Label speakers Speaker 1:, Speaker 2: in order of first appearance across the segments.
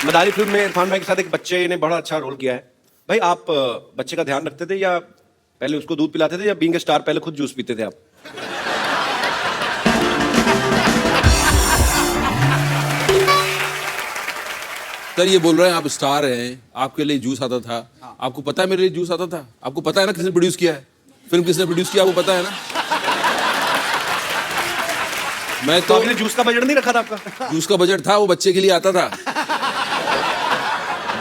Speaker 1: मदारी film में इरफान भाई के साथ एक बच्चे ने बड़ा अच्छा रोल किया है। भाई आप बच्चे का ध्यान रखते थे या पहले उसको दूध पिलाते थे या बीइंग स्टार पहले खुद जूस पीते थे आप?
Speaker 2: सर ये बोल रहे हैं आप स्टार हैं, आपके लिए जूस आता था। आपको पता है मेरे लिए जूस आता था? आपको पता है ना किसने प्रोड्यूस किया है? फिल्म किसने प्रोड्यूस किया आपको पता है ना? मैं तो
Speaker 1: आपने जूस का बजट नहीं रखा था आपका?
Speaker 2: जूस का बजट था, वो बच्चे के लिए आता था।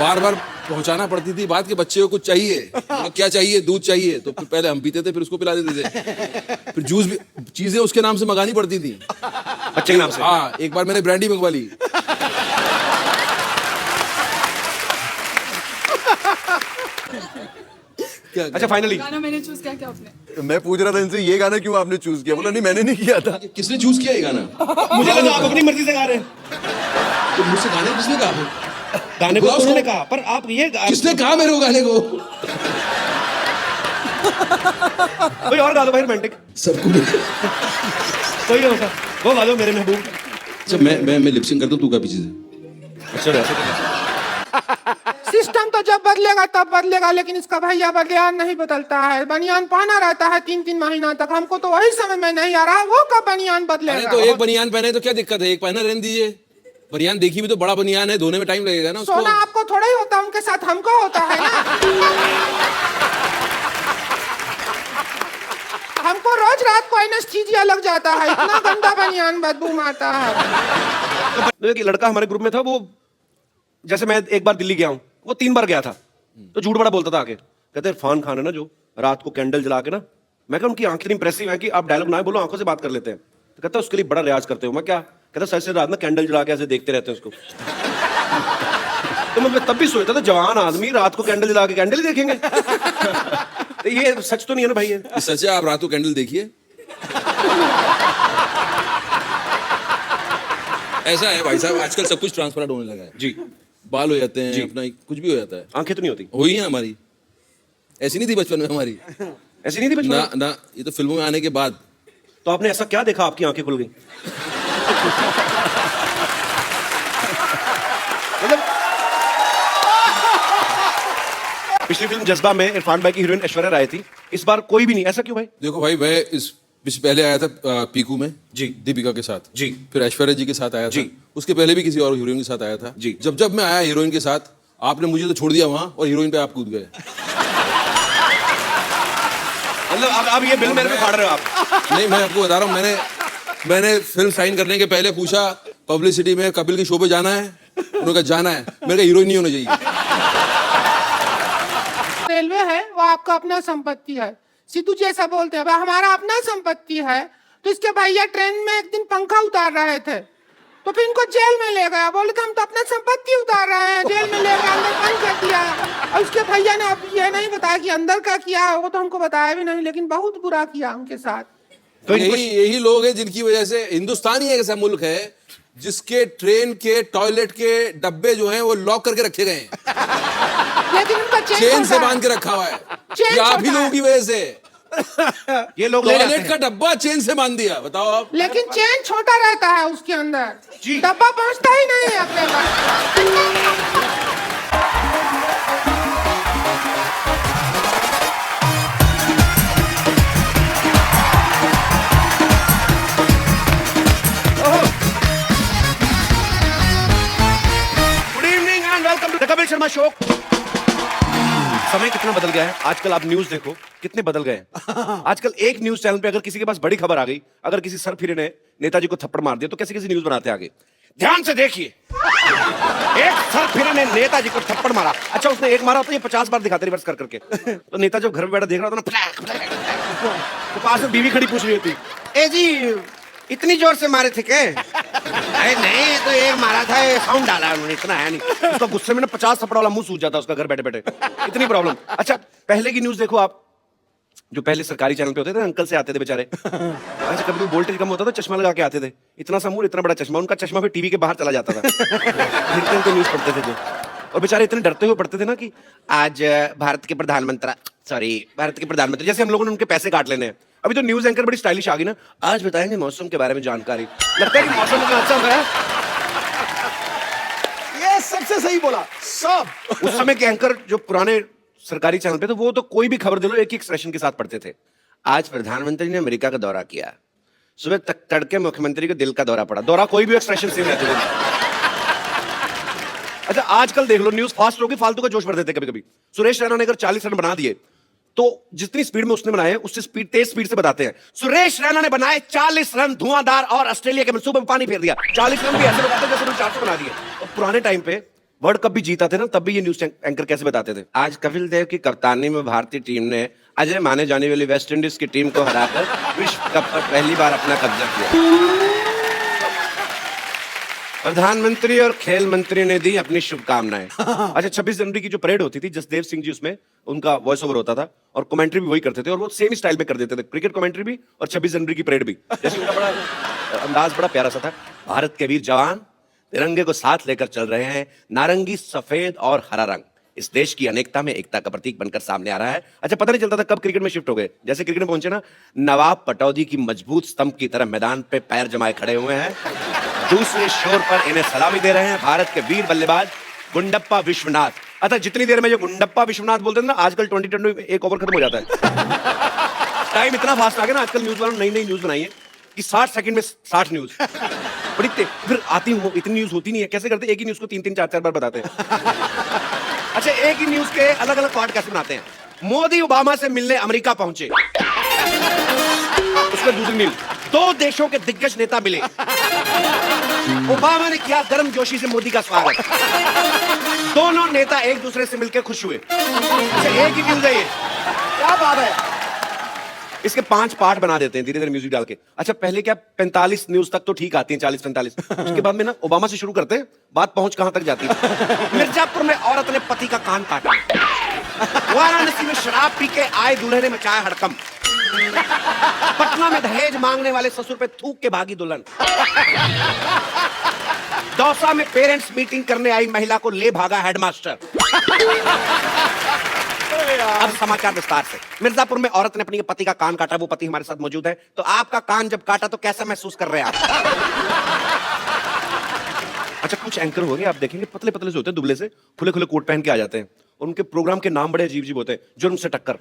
Speaker 2: बार बार पहुंचाना पड़ती थी बात कि बच्चे को कुछ चाहिए, तो क्या चाहिए, दूध चाहिए, तो फिर पहले हम पीते थे, फिर उसको पिला देते थे। फिर जूस भी चीजें उसके नाम से मंगानी पड़ती थी,
Speaker 1: बच्चे के नाम से।
Speaker 2: हाँ, एक बार मैंने ब्रांडी मंगवा ली।
Speaker 1: अच्छा फाइनली
Speaker 3: गाना मैंने चूज किया क्या आपने?
Speaker 4: मैं पूछ रहा था इनसे ये गाना क्यों आपने चूज किया, बोला नहीं मैंने नहीं किया था।
Speaker 2: किसने चूज किया ये गाना?
Speaker 1: मुझे लगा आप अपनी मर्जी से गा रहे हैं।
Speaker 2: तो मुझसे गाने किसने कहा?
Speaker 1: गाने को तो उन्होंने कहा, पर आप ये
Speaker 2: किसने कहा मेरे को गाने को?
Speaker 1: कोई और गा दो भाई रोमांटिक।
Speaker 2: सबको
Speaker 1: कोई होगा वो गा दो मेरे महबूब।
Speaker 2: अच्छा मैं लिपसिंग कर दूं, तू का पीछे से।
Speaker 1: अच्छा वैसे
Speaker 5: सिस्टम तो जब बदलेगा तब बदलेगा, लेकिन इसका भैया बनियान नहीं बदलता है। बनियान पहना रहता है 3-3 महीना तक। हमको तो वही समझ में नहीं आ रहा वो कब बनियान
Speaker 2: अरे
Speaker 5: बदलेगा।
Speaker 2: तो एक बनियान पहने तो क्या दिक्कत है, एक पहना रहने दीजिए। बनियान देखी भी तो बड़ा बनियान है, धोने में टाइम लगेगा ना उसको।
Speaker 5: सोना आपको थोड़ा ही होता, उनके साथ हमको होता है ना। हमको रोज रात को एनेस्थीसिया लग जाता है, इतना गंदा बनियान बदबू मारता है।
Speaker 1: एक लड़का हमारे ग्रुप में था, वो जैसे मैं एक बार दिल्ली गया हूँ, वो 3 बार गया था, तो झूठ बड़ा बोलता था आके। कहते इरफान खान है ना जो रात को कैंडल जला के ना, मैं कहा उनकी आंखें इंप्रेसिव है कि आप डायलॉग ना बोलो, आंखों से बात कर लेते हैं। तो कहता उसके लिए बड़ा रियाज करते हो। मैं क्या? कहता सर से रात में कैंडल जला के ऐसे देखते रहते हैं उसको। तो मैं तब भी सोचता था जवान आदमी रात को कैंडल जला के कैंडल ही देखेंगे। तो ये सच तो नहीं है ना भाई? ये
Speaker 2: सच है, आप रात को कैंडल देखिए। ऐसा है भाई साहब, आजकल सब कुछ ट्रांसपेरेंट होने लगा है
Speaker 1: जी।
Speaker 2: बाल हो जाते हैं, अपना कुछ भी हो जाता है।
Speaker 1: आंखें तो नहीं होती?
Speaker 2: हुई है हमारी, ऐसी नहीं थी बचपन में हमारी।
Speaker 1: ऐसी नहीं थी बचपन
Speaker 2: ना
Speaker 1: में?
Speaker 2: ना, ये तो फिल्मों में आने के बाद।
Speaker 1: तो आपने ऐसा क्या देखा आपकी आंखें खुल गई? मतलब पिछली फिल्म जज्बा में इरफान भाई की हीरोइन ऐश्वर्या राय थी, इस बार कोई भी नहीं। ऐसा क्यों भाई?
Speaker 2: देखो भाई, मैं इस पहले आया था पीकू में
Speaker 1: जी,
Speaker 2: दीपिका के साथ
Speaker 1: जी,
Speaker 2: फिर ऐश्वर्या जी के साथ आया था
Speaker 1: जी,
Speaker 2: उसके पहले भी किसी और हीरोइन के साथ आया था
Speaker 1: जी।
Speaker 2: जब मैं आया हीरोइन के साथ, आपने मुझे तो छोड़ दिया वहां और हीरोइन पे आप कूद गए।
Speaker 1: मतलब अब ये बिल मेरे पे फाड़ रहे हो आप?
Speaker 2: नहीं, मैं आपको बता रहा हूँ, मैंने फिल्म साइन करने के पहले पूछा पब्लिसिटी में कपिल के शो पे जाना है, उन्होंने कहा जाना है। मेरे का हीरोइन नहीं होना चाहिए।
Speaker 5: रेलवे है वो आपका अपना संपत्ति है। सिद्धू जी ऐसा बोलते हैं, भाई हमारा अपना संपत्ति है। तो इसके भैया ट्रेन में एक दिन पंखा उतार रहे थे, तो फिर इनको जेल में ले गया। बोले थे हम तो अपना संपत्ति उतार रहे हैं, जेल में ले गए, अंदर बंद कर दिया। और उसके भैया ने अब ये नहीं बताया कि अंदर का किया, वो तो हमको बताया भी नहीं, लेकिन बहुत बुरा किया उनके साथ।
Speaker 1: तो
Speaker 2: यही लोग हैं जिनकी वजह से हिंदुस्तान ही एक ऐसा मुल्क है जिसके ट्रेन के टॉयलेट के डब्बे जो हैं वो लॉक करके रखे गए हैं,
Speaker 5: लेकिन उनका
Speaker 2: चेन से बांध के रखा हुआ है।
Speaker 5: चेन
Speaker 2: ये आप ही
Speaker 5: छोटा
Speaker 2: लोगों की वजह से
Speaker 1: ये लोग ले जाते
Speaker 2: टॉयलेट का
Speaker 1: हैं।
Speaker 2: डब्बा चेन से बांध दिया, बताओ आप।
Speaker 5: लेकिन चेन छोटा रहता है उसके अंदर,
Speaker 1: जी।
Speaker 5: डब्बा पहुंचता ही नहीं है अपने पास।
Speaker 1: Good evening and welcome to the Kapil Sharma show. समय कितना बदल गया है आजकल, आप न्यूज देखो कितने बदल गए हैं। आजकल एक न्यूज चैनल पे अगर किसी के पास बड़ी खबर आ गई, अगर किसी सरफिरे ने नेताजी को थप्पड़ मार दिया, तो कैसी कैसी न्यूज बनाते हैं आगे। ध्यान से देखिए, एक सरफिरे ने नेताजी को थप्पड़ मारा। अच्छा उसने एक मारा तो ये 50 बार दिखाते रिवर्स कर करके। तो नेता जब घर में बैठा देख रहा था ना, फ्लैक फ्लैक, तो पास में बीवी खड़ी पूछ रही होती, ए जी इतनी जोर से मारे थे क्या? अरे नहीं, तो एक मारा था, साउंड डाला उन्होंने, इतना है नहीं। उसका गुस्से में ना 50 थप्पड़ वाला मुंह सूज जाता उसका घर बैठे बैठे, इतनी प्रॉब्लम। अच्छा पहले की न्यूज देखो आप, जो पहले सरकारी चैनल पे होते थे, अंकल से आते थे बेचारे। अच्छा कभी वोल्टेज कम होता था, चश्मा लगा के आते थे, इतना सा मुंह, इतना बड़ा चश्मा, उनका चश्मा फिर टीवी के बाहर चला जाता था। फिर उनको न्यूज पढ़ते थे जो, और बेचारे इतने डरते हुए पढ़ते थे ना कि आज भारत के प्रधानमंत्री, जैसे हम लोगों ने उनके पैसे काट लेने हैं। अभी तो न्यूज एंकर बड़ी स्टाइलिश आ गई ना, आज बताएंगे मौसम के बारे में जानकारी। लगता है कि मौसम का अच्छा है।
Speaker 4: ये सबसे सही बोला सब।
Speaker 1: उस समय के एंकर जो पुराने सरकारी चैनल पे थे वो तो कोई भी खबर दे लो एक ही एक्सप्रेशन के साथ पढ़ते थे। आज प्रधानमंत्री ने अमेरिका का दौरा किया, सुबह तक तड़के मुख्यमंत्री को दिल का दौरा पड़ा। दौरा कोई भी एक्सप्रेशन सेम रहते थे। अच्छा आजकल देख लो न्यूज फास्ट होगी, फालतू का जोश भर देते कभी कभी। सुरेश रैना ने अगर 40 रन बना दिए तो जितनी स्पीड में उसने बनाए उससे तेज स्पीड से बताते हैं। सुरेश रैना ने बनाए 40 रन धुआंधार और ऑस्ट्रेलिया के मंसूबे में पानी फेर दिया। 40 रन भी ऐसे बताते जैसे 400 बना दिए। और पुराने टाइम पे वर्ल्ड कप भी जीता थे ना, तब भी ये न्यूज एंकर कैसे बताते थे। आज कपिल देव की कप्तानी में भारतीय टीम ने अजय माने जाने वाली वेस्ट इंडीज की टीम को हराकर विश्व कप पर पहली बार अपना कब्जा किया। प्रधानमंत्री और खेल मंत्री ने दी अपनी शुभकामनाएं। अच्छा 26 जनवरी की जो परेड होती थी, जसदेव सिंह जी उसमें उनका वॉइस ओवर होता था और कमेंट्री भी वही करते थे और वो सेम स्टाइल में कर देते थे, क्रिकेट कमेंट्री भी और 26 जनवरी की परेड भी। जैसे उनका बड़ा अंदाज बड़ा प्यारा सा था। भारत के वीर जवान तिरंगे को साथ लेकर चल रहे हैं, नारंगी सफेद और हरा रंग इस देश की अनेकता में एकता का प्रतीक बनकर सामने आ रहा है। अच्छा पता नहीं चलता था कब क्रिकेट में शिफ्ट हो गए। जैसे क्रिकेट में पहुंचे ना, नवाब पटौदी की मजबूत स्तंभ की तरह मैदान पे पैर जमाए खड़े हुए हैं। दूसरे शोर पर इन्हें सलामी दे रहे हैं भारत के वीर बल्लेबाज गुंडप्पा विश्वनाथ। अच्छा जितनी देर में जो गुंडप्पा विश्वनाथ बोलते थे ना, आजकल 20 में एक ओवर खत्म हो जाता है। टाइम इतना फास्ट आ गया ना, आजकल न्यूज वालों ने नई न्यूज बनाई है कि 60 सेकंड में 60 न्यूज बड़ी फिर आती हूँ, इतनी न्यूज होती नहीं है। कैसे करते, एक ही न्यूज को 3-3 4-4 बार बताते हैं। अच्छा एक ही न्यूज के अलग अलग पार्ट कैसे बनाते हैं। मोदी ओबामा से मिलने अमेरिका पहुंचे, उसमें दूसरी न्यूज, 2 देशों के दिग्गज नेता मिले, ओबामा ने किया गर्मजोशी से मोदी का स्वागत, दोनों नेता एक दूसरे से मिलकर खुश हुए। अच्छा एक ही न्यूज है ये, क्या बात है। इसके 5 पार्ट बना देते हैं धीरे धीरे म्यूजिक डाल के। अच्छा पहले क्या 45 न्यूज तक तो ठीक आती हैं, 40-45। उसके बाद में ना ओबामा से शुरू करते हैं, बात पहुंच कहां तक जाती है। मिर्जापुर में औरत ने पति का कान काटा, वाराणसी में शराब पी के आए दूल्हे ने मचाया हड़कंप, पटना में दहेज मांगने वाले ससुर पे थूक के भागी दुल्हन, दौसा में पेरेंट्स मीटिंग करने आई महिला को ले भागा हेडमास्टर। अब समाचार विस्तार से। मिर्जापुर में औरत ने अपने पति का कान काटा, वो पति हमारे साथ मौजूद है। तो आपका कान जब काटा तो कैसा महसूस कर रहे हैं आप? अच्छा कुछ एंकर हो गए आप देखेंगे पतले पतले से होते हैं, दुबले से, खुले खुले कोट पहन के आ जाते हैं। उनके प्रोग्राम के नाम बड़े अजीब अजीब होते हैं, जुर्म से टक्कर।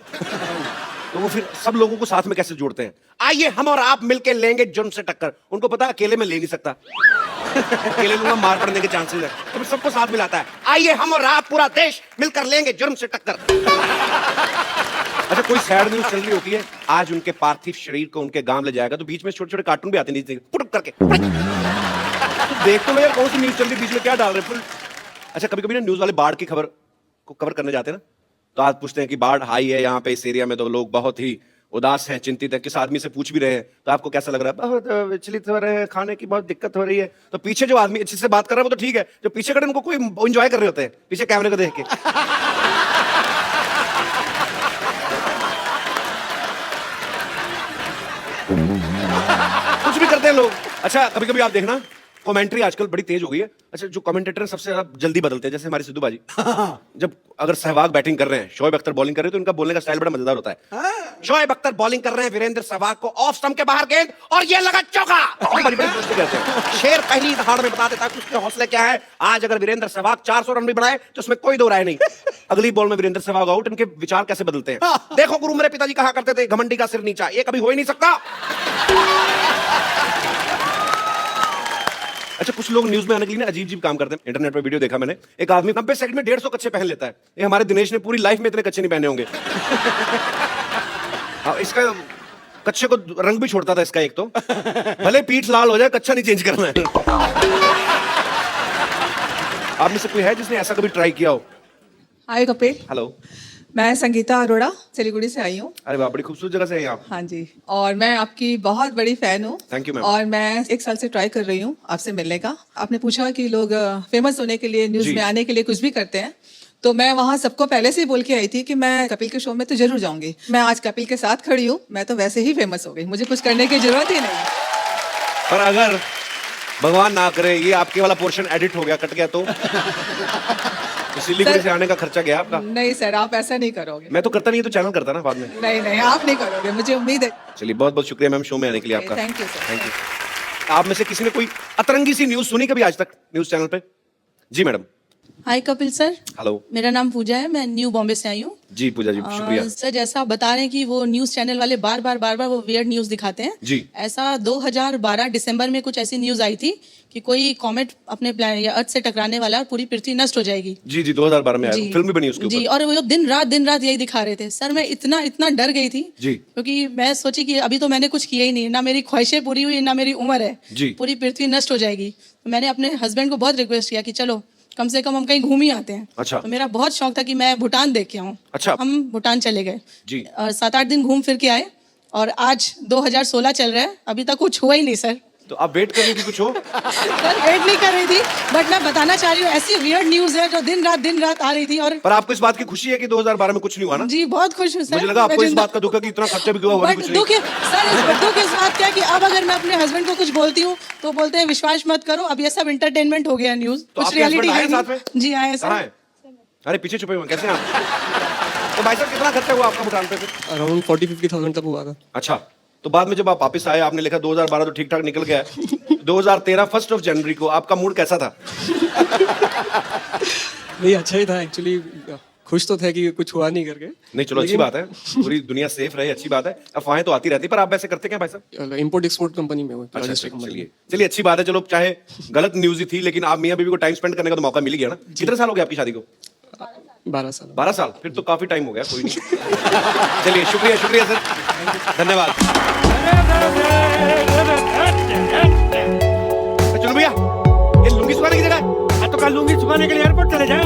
Speaker 1: तो वो फिर सब लोगों को साथ में कैसे जोड़ते हैं, आइए हम और आप मिलके लेंगे जुर्म से टक्कर। उनको पता अकेले में ले नहीं सकता, अकेले लूंगा मार पड़ने के चांसेस है, तो फिर सबको साथ मिलाता है, आइए हम और आप पूरा देश मिलकर लेंगे जुर्म से टक्कर। अच्छा कोई सैड न्यूज चल रही होती है, आज उनके पार्थिव शरीर को उनके गांव ले जाएगा, तो बीच में छोटे छोटे कार्टून भी आते नीचे पुटुक करके, तो देख तो यार कौन सी न्यूज चल रही, बीच में क्या डाल रहे हैं। अच्छा कभी कभी ना न्यूज वाले बाढ़ की खबर को कवर करने जाते हैं ना, तो आज पूछते हैं कि बाढ़ आई है यहाँ पे इस एरिया में, तो लोग बहुत ही उदास हैं, चिंतित है। किस आदमी से पूछ भी रहे हैं तो आपको कैसा लग रहा है, बहुत विचलित हो रहे हैं, खाने की बहुत दिक्कत हो रही है। तो पीछे जो आदमी अच्छे से बात कर रहा है वो तो ठीक है, जो पीछे खड़े उनको कोई एंजॉय कर रहे होते हैं पीछे कैमरे को देख के। कुछ भी करते हैं लोग। अच्छा कभी कभी आप देखना कमेंट्री आजकल बड़ी तेज हो गई है। अच्छा जो कमेंटेटर सबसे ज्यादा जल्दी बदलते हैं, जैसे हमारे सिद्धू बाजी, जब अगर सहवाग बैटिंग कर रहे हैं, शोएब अख्तर बॉलिंग कर रहे हैं, तो इनका बोलने का स्टाइल बड़ा मजेदार होता है। शोएब अख्तर बॉलिंग कर रहे हैं, वीरेंद्र सहवाग को ऑफ स्टंप के बाहर गेंद और ये लगा चौका। बड़ी बड़ी दोस्ती करते हैं। शेर पहली दहाड़ में बता देता है कि उसके हौसले क्या है। आज अगर वीरेंद्र सहवाग 400 रन भी बनाए तो उसमें कोई दो राय नहीं, अगली बॉल में वीरेंद्र सहवाग आउट। इनके विचार कैसे बदलते हैं देखो। गुरु मेरे पिताजी कहा करते थे, घमंडी का सिर नीचा, ये कभी हो ही नहीं सकता। अच्छा कुछ लोग न्यूज में आने के लिए अजीब अजीब काम करते हैं। इंटरनेट पे वीडियो देखा मैंने, एक आदमी 90 सेकंड में 150 कच्चे पहन लेता है। ये हमारे दिनेश ने पूरी लाइफ में इतने कच्चे नहीं पहने होंगे। हाँ, इसका कच्चे को रंग भी छोड़ता था इसका, एक तो भले पीठ लाल हो जाए कच्चा नहीं चेंज करना है। आप में से कोई है जिसने ऐसा कभी ट्राई किया हो?
Speaker 3: हाय कपिल,
Speaker 1: हेलो,
Speaker 3: मैं संगीता अरोड़ा सिलीगुड़ी से आई हूँ।
Speaker 1: अरे वाह बड़ी खूबसूरत जगह से हैं आप।
Speaker 3: हाँ जी, और मैं आपकी बहुत बड़ी फैन हूँ।
Speaker 1: Thank you ma'am.
Speaker 3: और मैं 1 साल से ट्राई कर रही हूँ आपसे मिलने का। आपने पूछा कि लोग फेमस होने के लिए, न्यूज में आने के लिए कुछ भी करते हैं, तो मैं वहाँ सबको पहले से ही बोल के आई थी कि मैं कपिल के शो में तो जरूर जाऊंगी। मैं आज कपिल के साथ खड़ी हूँ, मैं तो वैसे ही फेमस हो गई, मुझे कुछ करने की जरूरत ही नहीं।
Speaker 1: पर अगर भगवान ना करे ये आपके वाला पोर्शन एडिट हो गया, कट गया, तो सिलीगुड़ी से आने का खर्चा गया आपका?
Speaker 3: नहीं सर, आप ऐसा नहीं करोगे।
Speaker 1: मैं तो करता नहीं, तो चैनल करता ना बाद में।
Speaker 3: नहीं नहीं, आप नहीं करोगे, मुझे उम्मीद है।
Speaker 1: चलिए बहुत बहुत शुक्रिया मैम शो में आने के लिए आपका।
Speaker 3: Thank you sir.
Speaker 1: Thank you. आप में से किसी ने कोई अतरंगी सी न्यूज सुनी कभी आज तक न्यूज चैनल पे? जी मैडम।
Speaker 6: हाय कपिल सर,
Speaker 1: हेलो
Speaker 6: मेरा नाम पूजा है, मैं न्यू बॉम्बे से आई हूँ।
Speaker 1: जी पूजा जी शुक्रिया।
Speaker 6: सर जैसा आप बता रहे हैं कि वो न्यूज़ चैनल वाले बार बार वो वियर्ड न्यूज़ दिखाते हैं
Speaker 1: जी।
Speaker 6: ऐसा 2012 दिसंबर में कुछ ऐसी न्यूज़ आई थी कि कोई कॉमेट अपने प्लान या अर्थ से टकराने वाला और पूरी पृथ्वी नष्ट हो जाएगी।
Speaker 1: जी जी 2012 में आया, फिल्म भी बनी उसके
Speaker 6: जी,
Speaker 1: ऊपर।
Speaker 6: और वो दिन रात यही दिखा रहे थे। सर मैं इतना डर गई थी
Speaker 1: जी।
Speaker 6: क्योंकि मैं सोची कि अभी तो मैंने कुछ किया ही नहीं, ना मेरी ख्वाहिशें पूरी हुई ना मेरी उम्र है,
Speaker 1: जी।
Speaker 6: पूरी पृथ्वी नष्ट हो जाएगी। तो मैंने अपने हस्बैंड को बहुत रिक्वेस्ट किया कि चलो कम से कम हम कहीं घूम ही आते हैं।
Speaker 1: अच्छा।
Speaker 6: तो मेरा बहुत शौक था कि मैं भूटान देख के आऊँ।
Speaker 1: अच्छा।
Speaker 6: हम भूटान चले गए
Speaker 1: जी।
Speaker 6: और 7-8 दिन घूम फिर के आए और आज 2016 चल रहा है, अभी तक कुछ हुआ ही नहीं सर।
Speaker 1: तो आप वेट कर रही थी कुछ हो?
Speaker 6: सर वेट नहीं कर रही थी, बट मैं बताना चाह रही हूँ ऐसी वियर्ड न्यूज है जो दिन रात आ रही थी। और
Speaker 1: पर आपको इस बात की खुशी है कि 2012 में कुछ नहीं हुआ ना?
Speaker 6: जी बहुत खुश हूँ सर।
Speaker 1: मुझे लगा आपको
Speaker 6: मैं
Speaker 1: इस बात का दुख है कि इतना खर्चा भी हुआ
Speaker 6: बट
Speaker 1: कुछ नहीं।
Speaker 6: दुख इस बात क्या कि अब अगर मैं अपने हस्बैंड को कुछ बोलती हूँ तो बोलते हैं विश्वास मत करो, अब ये सब एंटरटेनमेंट हो गया न्यूज,
Speaker 1: तो
Speaker 6: कुछ
Speaker 1: आपके
Speaker 6: रियलिटी
Speaker 1: husband आए
Speaker 6: है
Speaker 1: साथ में?
Speaker 6: नहीं। जी आए
Speaker 1: कहाँ
Speaker 6: सर।
Speaker 1: है? अरे पीछे छुपे हुए हैं, कैसे हैं आप? तो भाई साहब कितना खर्चा हुआ आपका भूटान पे फिर?
Speaker 7: अराउंड 40-50,000 तक हुआ था।
Speaker 1: अच्छा, तो बाद में जब आप वापस आए आपने लिखा 2012 तो ठीक ठाक निकल गया है। 2013 1 जनवरी को आपका मूड कैसा था?
Speaker 7: नहीं अच्छा ही था एक्चुअली, खुश तो थे कि कुछ हुआ नहीं करके।
Speaker 1: नहीं चलो अच्छी बात है, पूरी दुनिया सेफ रहे, अच्छी बात है। अफवाहें तो आती रहती पर आप वैसे करते क्या भाई साहब?
Speaker 7: इंपोर्ट एक्सपोर्ट कंपनी में हूँ,
Speaker 1: अच्छा,
Speaker 7: लॉजिस्टिक कंपनी।
Speaker 1: चलिए चलिए अच्छी बात है। चलो चाहे गलत न्यूज ही थी लेकिन आप मियां बीवी को टाइम स्पेंड करने का तो मौका मिल गया ना। कितने साल हो गए आपकी शादी को?
Speaker 7: 12 साल।
Speaker 1: 12 साल, फिर तो काफी टाइम हो गया। कोई नहीं चलिए शुक्रिया सर, धन्यवाद। चलो भैया ये लुंगी सुखाने की जगह है।
Speaker 8: तो कल लूंगी सुखाने के लिए एयरपोर्ट चले जाएं।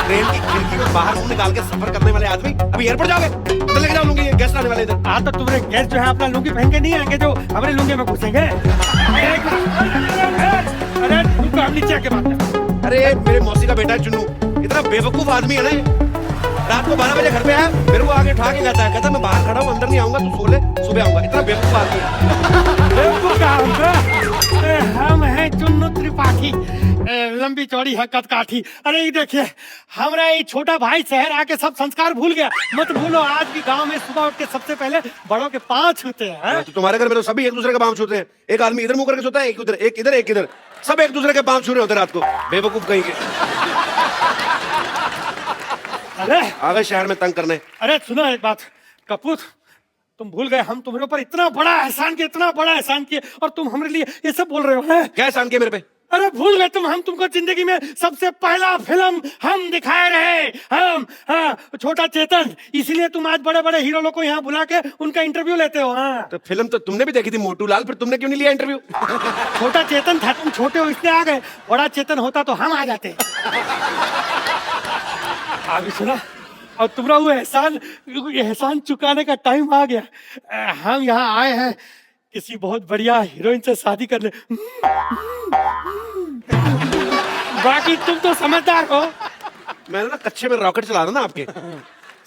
Speaker 1: ट्रेन की खिड़की में बाहर से निकाल के सफर करने वाले आदमी अभी एयरपोर्ट जाओगे? तो लेके जाओ लुंगी, ये गेस्ट आने वाले इधर।
Speaker 8: हाँ तो तुम्हारे गेस्ट जो है अपना लुंगी पहन के नहीं आएंगे जो हमारे लुंगी में घुसेंगे। अरे तुमको हम नीचे आके बात करें।
Speaker 1: अरे मेरे मौसी का बेटा है चुन्नू, इतना बेवकूफ आदमी है ना ये। रात को 12 बजे घर पे आया, मेरे को आगे उठा के कहता है, कहता मैं बाहर खड़ा हूँ अंदर नहीं आऊंगा, तू सो ले सुबह आऊंगा। इतना बेवकूफ आदमी है।
Speaker 8: बेवकूफ कहाँ होगा? हम हैं चुन्नू त्रिपाठी, लंबी चौड़ी है कदकाठी। अरे ये देखिए हमारा ये छोटा भाई शहर आके सब संस्कार भूल गया। मत भूलो आज भी गांव में सुबह उठ के सबसे पहले बड़ों के पाँव छूते हैं।
Speaker 1: तो तुम्हारे घर में तो सभी एक दूसरे के पाँव छूते हैं। एक आदमी इधर मुंह करके सोता है, एक उधर, एक इधर, एक इधर, सब एक दूसरे के पाँव छू रहे होते रात को। बेवकूफ कहीं के
Speaker 8: अरे
Speaker 1: आ गए शहर में तंग करने।
Speaker 8: अरे सुनो एक बात कपूर, तुम भूल गए हम तुम्हारे ऊपर इतना बड़ा एहसान किए और तुम हमारे लिए ये सब बोल रहे हो हैं?
Speaker 1: क्या एहसान किया मेरे पे?
Speaker 8: अरे भूल गए तुम, हम तुमको जिंदगी में सबसे पहला फिल्म हम दिखाए रहे, हम छोटा चेतन। इसलिए तुम आज बड़े बड़े हीरो लोग को यहाँ बुला के उनका इंटरव्यू लेते हो। हाँ
Speaker 1: तो फिल्म तो तुमने भी देखी थी मोटू लाल, फिर तुमने क्यों नहीं लिया इंटरव्यू?
Speaker 8: छोटा चेतन था, तुम छोटे हो इसलिए आ गए। बड़ा चेतन होता तो हम आ जाते। अभी सुना, और तुम्हारा वो एहसान चुकाने का टाइम आ गया। हम यहाँ आए हैं किसी बहुत बढ़िया हीरोइन से शादी करने। बाकी तुम तो समझदार हो।
Speaker 1: मैंने ना कच्चे में रॉकेट चला रहा ना आपके।